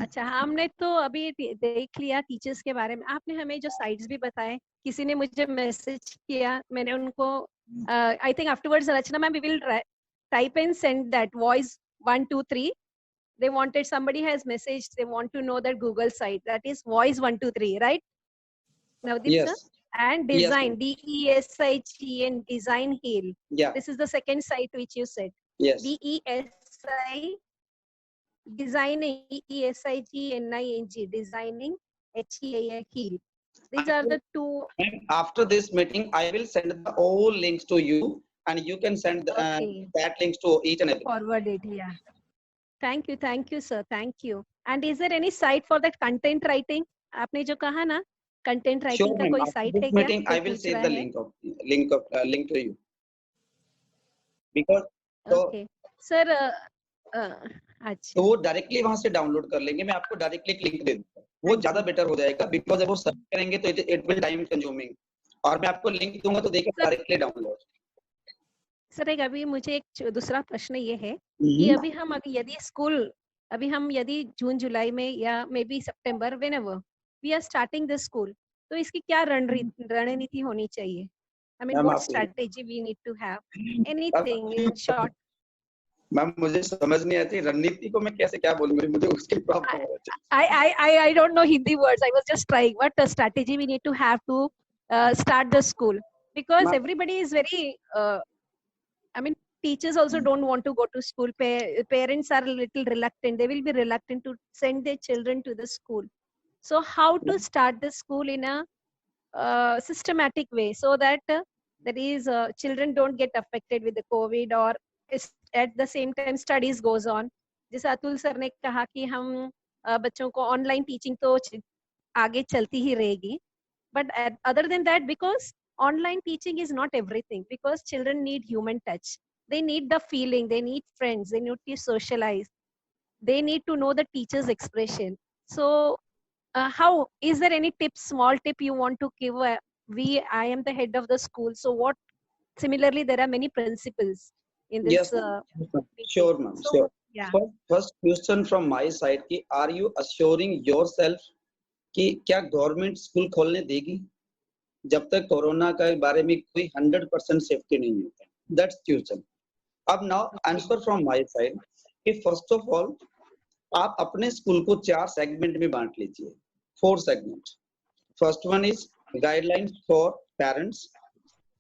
अच्छा, हमने तो अभी देख लिया टीचर्स के बारे में। आपने हमें जो साइट्स भी बताए, किसी ने मुझे मैसेज किया, मैंने उनको I think afterwards Rachna ma'am we will type and send that voice 1 2 3. They wanted, somebody has messaged, they want to know that Google site, that is voice 1 2 3, right Navdeep Yes. sir? And design, DESIGN, design heal. Yeah. This is the second site which you said. Yes. DESI designing, ESIGNING, designing, HEAL, heal. These are the two. And after this meeting, I will send the all links to you, and you can send that links to each and every. Forward it, yeah. Thank you, sir. Thank you. And is there any site for that content writing? आपने जो कहा ना, content writing का कोई site है क्या? Meeting, I will send the link to you. Because okay, sir. अच्छा. तो वो डायरेक्टली वहां से डाउनलोड कर लेंगे, मैं आपको डायरेक्टली लिंक दे दूंगा, वो ज्यादा बेटर हो जाएगा, बिकॉज जब वो सर्च करेंगे तो इट विल टाइम कंज्यूमिंग, और मैं आपको लिंक दूंगा तो देखिए डायरेक्टली डाउनलोड। सर एक अभी मुझे एक दूसरा प्रश्न ये है कि अभी हम यदि स्कूल यदि जून जुलाई में या मे बी सितंबर whenever we are starting this school, तो इसकी क्या रणनीति होनी चाहिए? I mean what strategy we need to have, anything in short. Ma'am मुझे समझ नहीं आती रणनीति को मैं कैसे क्या बोलूंगी, मुझे उसकी प्रॉब्लम है। I don't know Hindi words, I was just trying what a strategy we need to have to start the school, because everybody is very I mean teachers also don't want to go to school, parents are a little reluctant, they will be reluctant to send their children to the school. So how to start the school in a systematic way so that that is children don't get affected with the COVID, or at the same time studies goes on. जैसे Atul sir ने कहा कि हम बच्चों को online teaching तो आगे चलती ही रहेगी, but other than that, because online teaching is not everything, because children need human touch, they need the feeling, they need friends, they need to socialize, they need to know the teacher's expression. So how is there any tip, small tip you want to give? I am the head of the school, so what, similarly there are many principals in this. Yes, sure ma'am, so, sure. Yeah. First question from my side ki are you assuring yourself कि क्या government school खोलने देगी जब तक corona के बारे में कोई 100% सेफ्टी नहीं होता? That's question. अब now answer from my side कि फर्स्ट ऑफ ऑल आप अपने स्कूल को 4 सेगमेंट में बांट लीजिए, 4 segment. First one is guidelines for parents,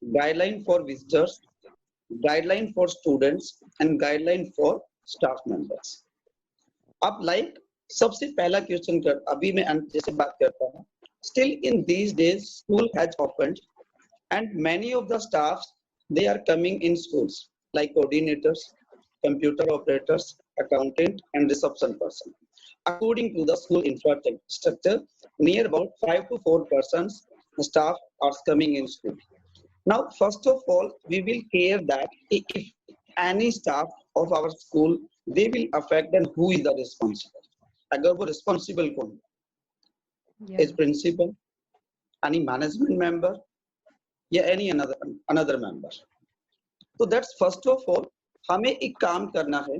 guideline for visitors, guideline for students and guideline for staff members. अब लाइक सबसे पहला क्वेश्चन कर, अभी मैं जैसे बात करता हूँ, still in these days school has opened and many of the staffs they are coming in schools like coordinators, computer operators, accountant and reception person. According to the school infrastructure, near about 5 to 4 persons staff are coming in school. Now first of all we will care that if any staff of our school they will affect, then who is the responsible? अगर वो responsible कौन है? Is principal, any management member, या any another member? So that's first of all हमें एक काम करना है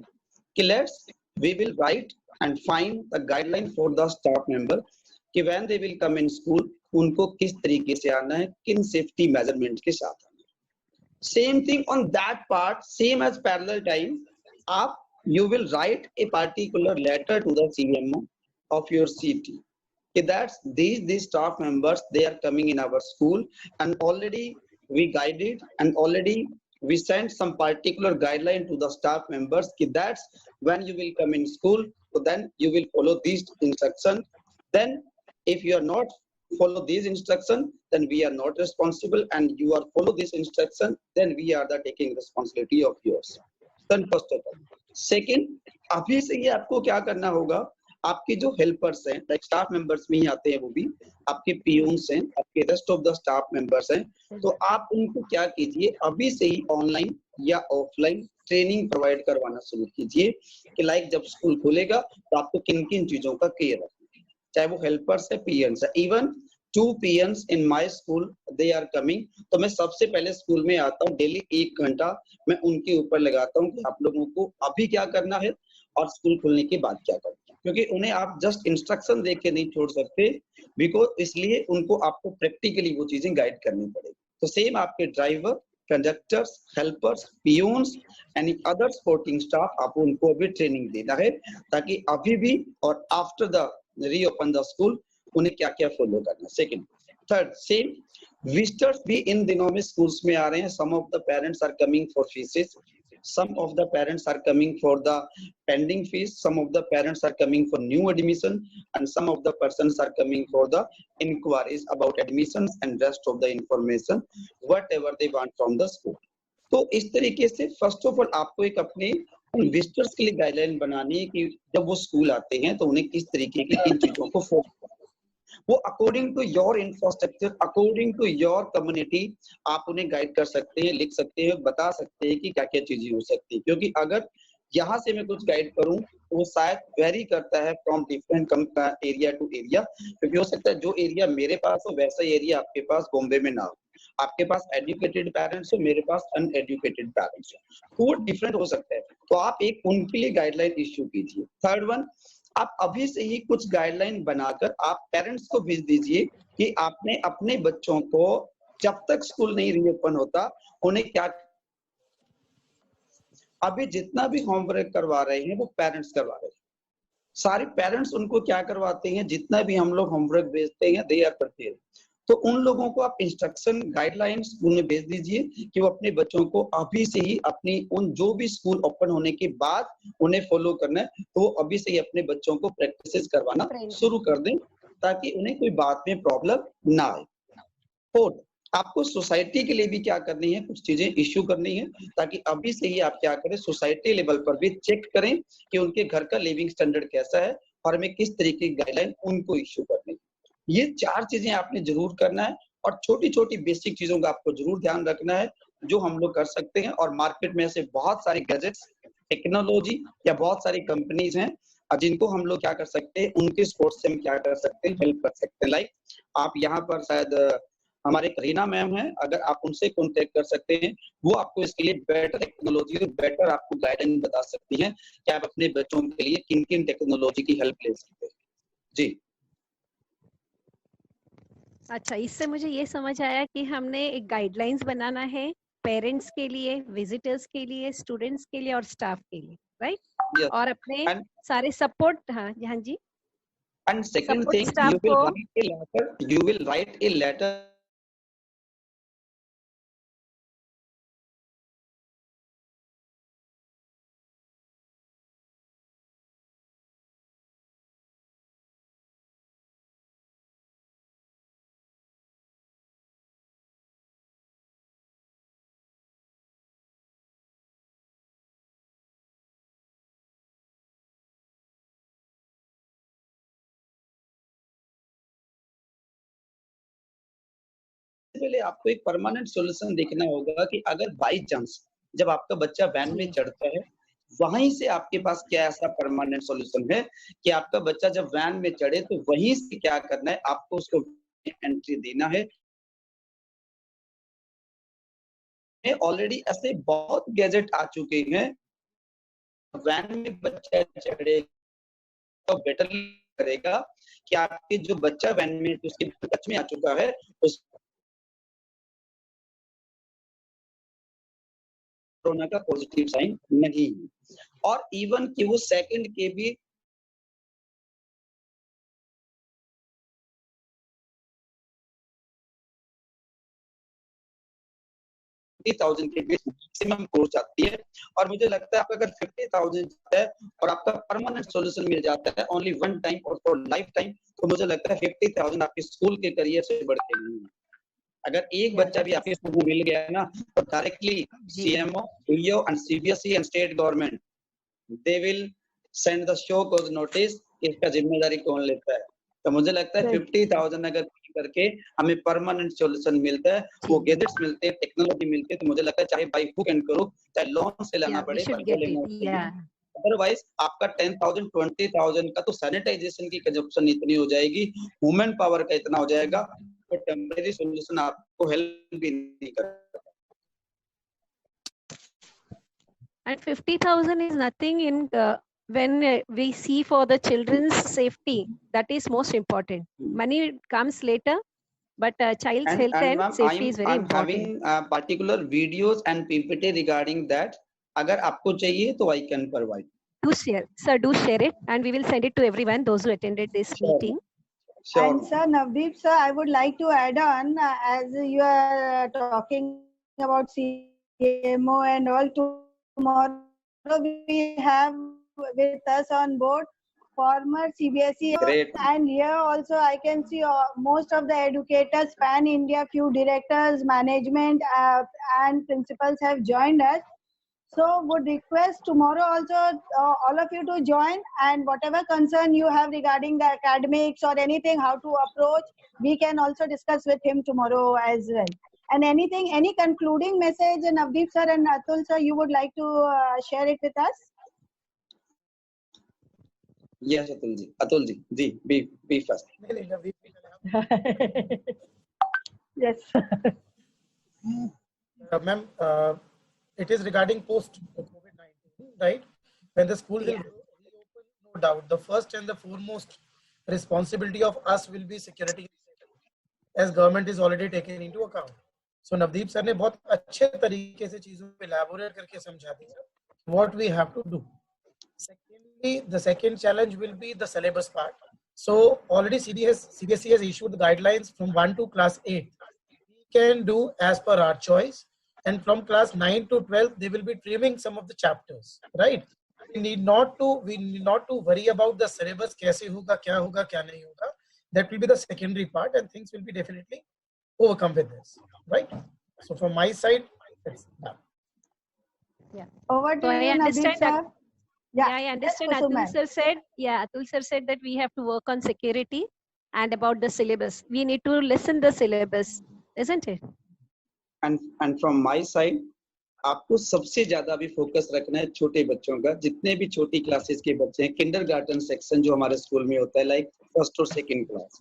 कि we will write and find the guideline for the staff member कि when they will come in school उनको किस तरीके से आना है, किन safety measurement के साथ आना है. Same thing on that part, same as parallel time, आप you will write a particular letter to the CMO of your city. Okay, that's these staff members, they are coming in our school, and already we guided and already we sent some particular guideline to the staff members. Okay, that's when you will come in school, so then you will follow these instructions. Then if you are not follow these instructions, then we are not responsible, and you are follow this instruction, then we are the taking responsibility of yours. Then first of all, second, अभी से ही आपको क्या करना होगा, आपके जो helpers हैं, like staff members में ही आते हैं, वो भी आपके पियून्स हैं, आपके rest of the staff members हैं, तो आप उनको क्या कीजिए, अभी से ही ऑनलाइन या ऑफलाइन ट्रेनिंग प्रोवाइड करवाना शुरू कीजिए कि लाइक जब स्कूल खुलेगा तो आपको किन किन चीजों का केयर रखना, चाहे वो हेल्पर्स है, पीएन्स है. Even 2 PNs in my school, they are coming. तो मैं सबसे पहले स्कूल में आता हूँ, डेली 1 घंटा मैं उनके ऊपर लगाता हूँ कि आप लोगों को अभी क्या करना है और स्कूल खुलने के बाद क्या करना है, क्योंकि उन्हें आप जस्ट इंस्ट्रक्शन दे के नहीं छोड़ सकते, बिकॉज इसलिए उनको आपको प्रैक्टिकली वो चीजें गाइड करनी पड़ेगी. तो सेम आपके driver, conductors, helpers, peons, any other supporting staff, आपको उनको अभी ट्रेनिंग देना है, ताकि अभी भी और after the reopen the school उन्हें क्या क्या फॉलो करना. सेकंड, थर्ड, सेम विजिटर्स भी इन दिनों में स्कूल्स में आ रहे हैं. Some of the parents are coming for fees, some of the parents are coming for the pending fees, some of the parents are coming for new admission, and some of the persons are coming for the inquiries about admissions and rest of the information whatever they want from the school. तो इस तरीके से first of all आपको एक अपने visitors के लिए guideline बनानी है कि जब वो स्कूल आते हैं तो उन्हें किस तरीके की इन चीजों को फॉलो करना है. वो according to your infrastructure, according to your community आप उन्हें गाइड कर सकते हैं, लिख सकते हैं, बता सकते हैं कि क्या क्या चीजें हो सकती है. क्योंकि अगर यहाँ से मैं कुछ गाइड करूं तो वो शायद वेरी करता है from different area to area, क्योंकि हो सकता है जो एरिया मेरे पास हो वैसा एरिया आपके पास बॉम्बे में ना हो, आपके पास एजुकेटेड पेरेंट्स हो, मेरे पास अनएजुकेटेड पेरेंट्स हो, तो वो डिफरेंट हो सकता है. तो आप एक उनके लिए गाइडलाइन इश्यू कीजिए. थर्ड वन, आप अभी से ही कुछ गाइडलाइन बनाकर आप पेरेंट्स को भेज दीजिए कि आपने अपने बच्चों को जब तक स्कूल नहीं रीओपन होता उन्हें क्या, अभी जितना भी होमवर्क करवा रहे हैं वो पेरेंट्स करवा रहे हैं, सारे पेरेंट्स उनको क्या करवाते हैं, जितना भी हम लोग होमवर्क भेजते हैं दे आर करते हैं. तो उन लोगों को आप इंस्ट्रक्शन गाइडलाइंस स्कूल में भेज दीजिए कि वो अपने बच्चों को अभी से ही अपनी उन जो भी स्कूल ओपन होने के बाद उन्हें फॉलो करना है, तो वो अभी से ही अपने बच्चों को प्रैक्टिस करवाना शुरू कर दें ताकि उन्हें कोई बाद में प्रॉब्लम ना आए. फोर्थ, आपको सोसाइटी के लिए भी क्या करनी है, कुछ चीजें इश्यू करनी है, ताकि अभी से ही आप क्या करें, सोसाइटी लेवल पर भी चेक करें कि उनके घर का लिविंग स्टैंडर्ड कैसा है और हमें किस तरीके की गाइडलाइन उनको इश्यू करनी है. ये 4 चीजें आपने जरूर करना है, और छोटी छोटी बेसिक चीजों का आपको जरूर ध्यान रखना है जो हम लोग कर सकते हैं. और मार्केट में ऐसे बहुत सारे गैजेट्स, टेक्नोलॉजी या बहुत सारी कंपनीज हैं जिनको हम लोग क्या कर सकते हैं, उनके सपोर्ट से हम क्या कर सकते हैं, हेल्प कर सकते हैं. लाइक आप यहाँ पर शायद हमारे करीना मैम हैं, अगर आप उनसे कॉन्टेक्ट कर सकते हैं, वो आपको इसके लिए बेटर टेक्नोलॉजी और बेटर आपको गाइडेंस बता सकती हैं कि आप अपने बच्चों के लिए किन किन टेक्नोलॉजी की हेल्प ले सकते हैं. जी. अच्छा, इससे मुझे ये समझ आया कि हमने एक गाइडलाइंस बनाना है पेरेंट्स के लिए, विजिटर्स के लिए, स्टूडेंट्स के लिए और स्टाफ के लिए, राइट? Yes. और अपने And- सारे सपोर्ट, हाँ जी. And second Support thing, staff you will write a letter पहले आपको एक परमानेंट सॉल्यूशन देखना होगा कि अगर बाई चांस जब आपका बच्चा वैन में चढ़ता है, वहीं से आपके पास क्या ऐसा परमानेंट सॉल्यूशन है कि आपका बच्चा जब वैन में चढ़े तो वहीं से क्या करना है, आपको उसको एंट्री देना है. ऑलरेडी ऐसे बहुत गैजेट आ चुके हैं, वैन में बच्चा चढ़े तो बेटर करेगा कि आपके जो बच्चा वैन में उसके टच में आ चुका है उस कोरोना का पॉजिटिव साइन नहीं है. और इवन कि वो सेकंड के भी 50,000 के बीच मैक्सिमम कोर्स जाती है। और मुझे लगता है आपका अगर 50,000 जाता है और आपका परमानेंट सॉल्यूशन मिल जाता है ओनली वन टाइम और फॉर लाइफ टाइम, तो मुझे लगता है 50,000 आपके स्कूल के करियर से बढ़ के नहीं है। अगर एक बच्चा भी आपके स्कूल में मिल गया है ना, तो directly CMO, DO and CBSE and state government they will send the show cause notice कि इसका जिम्मेदारी कौन लेता है। तो मुझे लगता है 50,000 अगर करके हमें परमानेंट सॉल्यूशन मिलता है, वो गैजेट्स मिलते हैं, टेक्नोलॉजी मिलती है, तो मुझे लगता है चाहे बाई हुक एंड करो, चाहे लोन से लाना पड़े, अदरवाइज आपका 10,000 20,000 का तो सैनिटाइजेशन की कंजप्शन इतनी हो जाएगी, ह्यूमन पावर का इतना हो जाएगा, तो टेम्परेरी सॉल्यूशन आपको हेल्प भी नहीं करेगा। And 50,000 is nothing in when we see for the children's safety. That is most important. Money comes later, but child's health and safety is very important. I'm having particular videos and PPT regarding that. अगर आपको चाहिए तो I can provide. Do share, sir. Do share it, and we will send it to everyone those who attended this meeting. Sure. And sir, Navdeep sir, I would like to add on as you are talking about CMO and all. Tomorrow we have with us on board former CBSE. Great. And here also I can see most of the educators, pan India, few directors, management and principals have joined us. So would request tomorrow also all of you to join, and whatever concern you have regarding the academics or anything, how to approach, we can also discuss with him tomorrow as well. And anything, any concluding message, Navdeep sir and Atul sir, you would like to share it with us? Yes, Atul ji, be first. Yes. Ma'am, it is regarding post COVID-19, right? When the school will reopen, no doubt, the first and the foremost responsibility of us will be security, as government is already taken into account. So Navdeep sir ने बहुत अच्छे तरीके से चीजों पे elaborate करके समझा दिया what we have to do. Secondly, the second challenge will be the syllabus part. So already CBSE has issued the guidelines from 1 to class 8. We can do as per our choice. And from class 9 to 12, they will be trimming some of the chapters, right? We need not to worry about the syllabus, kaise hoga, kya nahi hoga. That will be the secondary part, and things will be definitely overcome with this, right? So from my side, that's done. Yeah. Over to you, Navdeep sir. Yeah, I understand. Atul sir said that we have to work on security and about the syllabus. We need to listen the syllabus, isn't it? And from my side, आपको सबसे ज्यादा भी focus रखना है छोटे बच्चों का, जितने भी छोटी क्लासेस के बच्चे हैं, किंडरगार्टन सेक्शन जो हमारे स्कूल में होता है, लाइक फर्स्ट और सेकंड क्लास,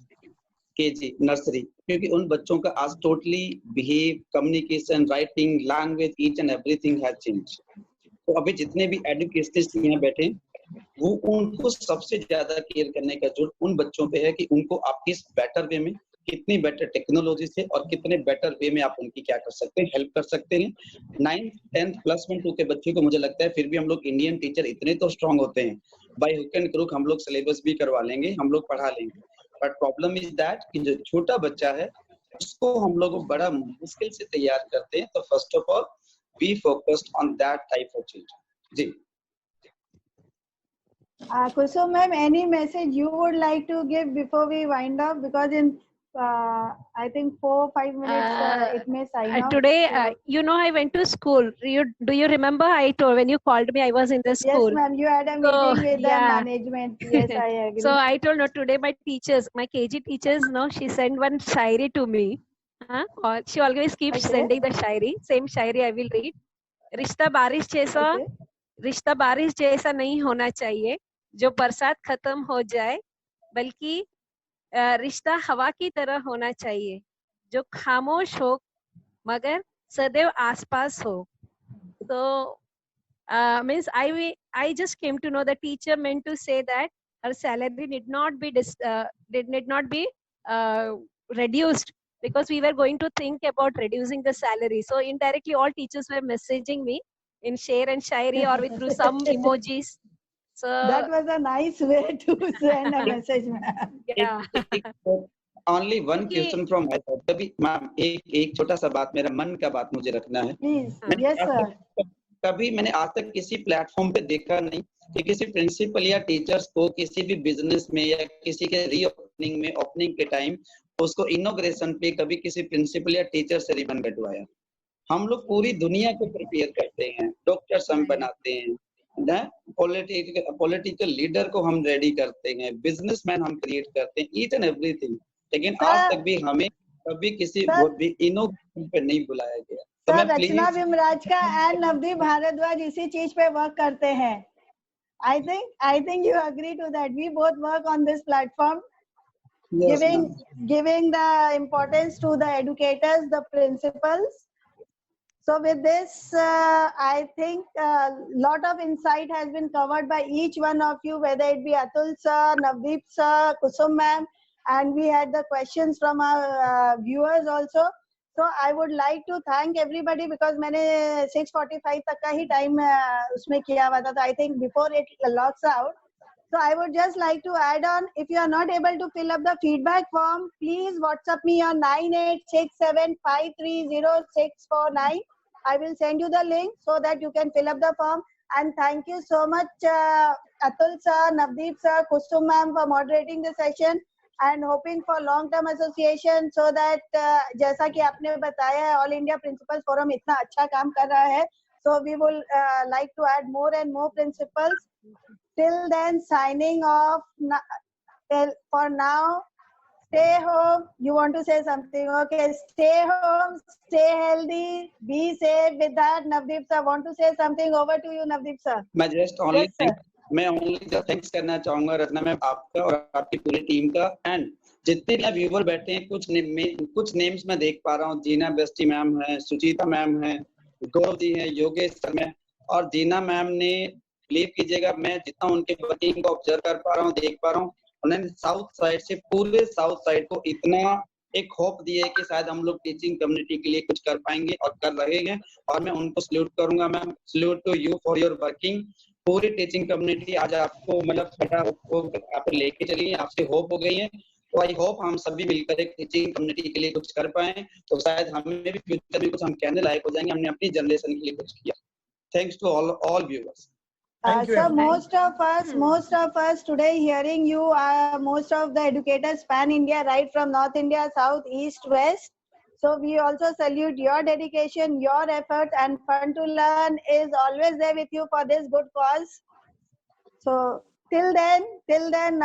केजी, नर्सरी, क्योंकि उन बच्चों का आज totally behave, communication, writing, language, each and everything has change. तो अभी जितने भी एजुकेशनिस्ट यहाँ बैठे, वो उनको सबसे ज्यादा केयर करने का जरूरत उन बच्चों पे है कि उनको आप किस बेटर वे में, कितनी बेटर टेक्नोलॉजी से और कितने बेटर वे में आप उनकी क्या कर सकते हैं, हेल्प कर सकते हैं। 9th 10th +1 2 के बच्चे को मुझे लगता है फिर भी हम लोग इंडियन टीचर इतने तो स्ट्रांग होते हैं, बाय हुक एंड क्रुक हम लोग सिलेबस भी करवा लेंगे, हम लोग पढ़ा लेंगे। बट प्रॉब्लम इज दैट कि जो छोटा बच्चा है उसको हम लोग बड़ा मुश्किल से तैयार करते हैं। तो first of all be focused on that type of children. जी Kusum ma'am, any message you would like to give before we wind up? Because in I think 4-5 minutes it may sign off. Today, you know, I went to school. Do you remember? I told when you called me, I was in the school. Yes, ma'am. You had a meeting with the management. Yes, I agree. So I told no. Today, my teachers, my KG teachers, no, she sent one shairi to me. Or she always keeps sending the shairi. Same shairi I will read. रिश्ता बारिश जैसा, रिश्ता बारिश जैसा नहीं होना चाहिए जो बरसात खत्म हो जाए, बल्कि रिश्ता हवा की तरह होना चाहिए जो खामोश हो मगर सदैव आसपास हो। So means I just came to know the teacher meant to say that her salary need not be reduced, because we were going to think about reducing the salary. So indirectly all teachers were messaging me in share and shairi or with through some emojis. So That was a nice way to send a message, ma'am. yeah. Only one question from my side. कभी ma'am एक छोटा सा बात, मेरा मन का बात मुझे रखना है. Please. मैंने Yes, sir. कभी मैंने आज तक किसी प्लेटफॉर्म पे देखा नहीं कि किसी प्रिंसिपल या टीचर्स को किसी भी बिजनेस में या किसी के रीओपनिंग में, ओपनिंग के टाइम उसको इनॉग्रेशन पे कभी किसी प्रिंसिपल या टीचर से रिबन कटवाया. हम लोग पूरी दुनिया को प्रिपेयर करते हैं, डॉक्टर्स हम बनाते हैं, पॉलिटिकल लीडर को हम रेडी करते हैं, बिजनेसमैन हम क्रिएट करते हैं, ईच एंड एवरीथिंग. लेकिन आज तक भी हमें कभी किसी भी इनोग्रेशन पे नहीं बुलाया गया. तो सर, मैं रचना विमराज का एंड नवदीप भारद्वाज इसी चीज पे वर्क करते हैं. I think you agree to that. We both work on this platform, Yes, giving the importance to the educators, the principals. So with this, I think a lot of insight has been covered by each one of you, whether it be Atul sir, Navdeep sir, Kusum ma'am, and we had the questions from our viewers also. So I would like to thank everybody because मैंने 6:45 तक का ही time उसमें किया हुआ था. So I think before it locks out. So I would just like to add on, if you are not able to fill up the feedback form, please WhatsApp me on 9867530649. I will send you the link so that you can fill up the form. And thank you so much, Atul sir, Navdeep sir, Kusum ma'am for moderating the session and hoping for long-term association so that जैसा कि आपने बताया है, All India Principals Forum इतना अच्छा काम कर रहा है. So we will like to add more and more principals. Till then, signing off for now. Stay home. You want to say something? Okay, stay home, stay healthy, be safe. With that, Navdeep sir, want to say something? Over to you, Navdeep sir. मैं only thanks करना चाहूंगा Ratna ma'am, आपका और आपकी पूरी team का. And जितने भी व्यूअर बैठे हैं, कुछ नेम्स मैं देख पा रहा हूँ. जीना बेस्टी मैम है, सुचिता मैम है, गौरव जी है, योगेश सर में, और जीना मैम ने, बिलीव कीजिएगा, मैं जितना उनके वर्किंग को ऑब्जर्व कर पा रहा हूँ, देख पा रहा हूँ, उन्होंने साउथ साइड से पूरे साउथ साइड को इतना एक होप दिया है कि शायद हम लोग टीचिंग कम्युनिटी के लिए कुछ कर पाएंगे और कर रहे हैं. और मैं उनको सल्यूट करूंगा ma'am. Salute to you for your working. पूरी टीचिंग कम्युनिटी आज आपको मतलब आप लेके चली, आपसे होप हो गई है. तो आई होप हम सभी मिलकर एक टीचिंग कम्युनिटी के लिए कुछ कर पाए, तो शायद हमें भी फ्यूचर में कुछ हम कहने लायक हो जाएंगे, हमने अपनी जनरेशन के लिए कुछ किया. Thanks to all viewers. So most of us today hearing you, most of the educators pan India, right from North India, South, East, West. So we also salute your dedication, your effort, and Fun to Learn is always there with you for this good cause. So till then,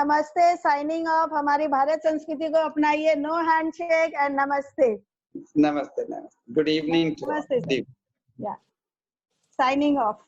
namaste. Signing off. हमारी भारत संस्कृति को अपनाइए. No handshake and namaste. Namaste. Good evening. Namaste. Yeah. Signing off.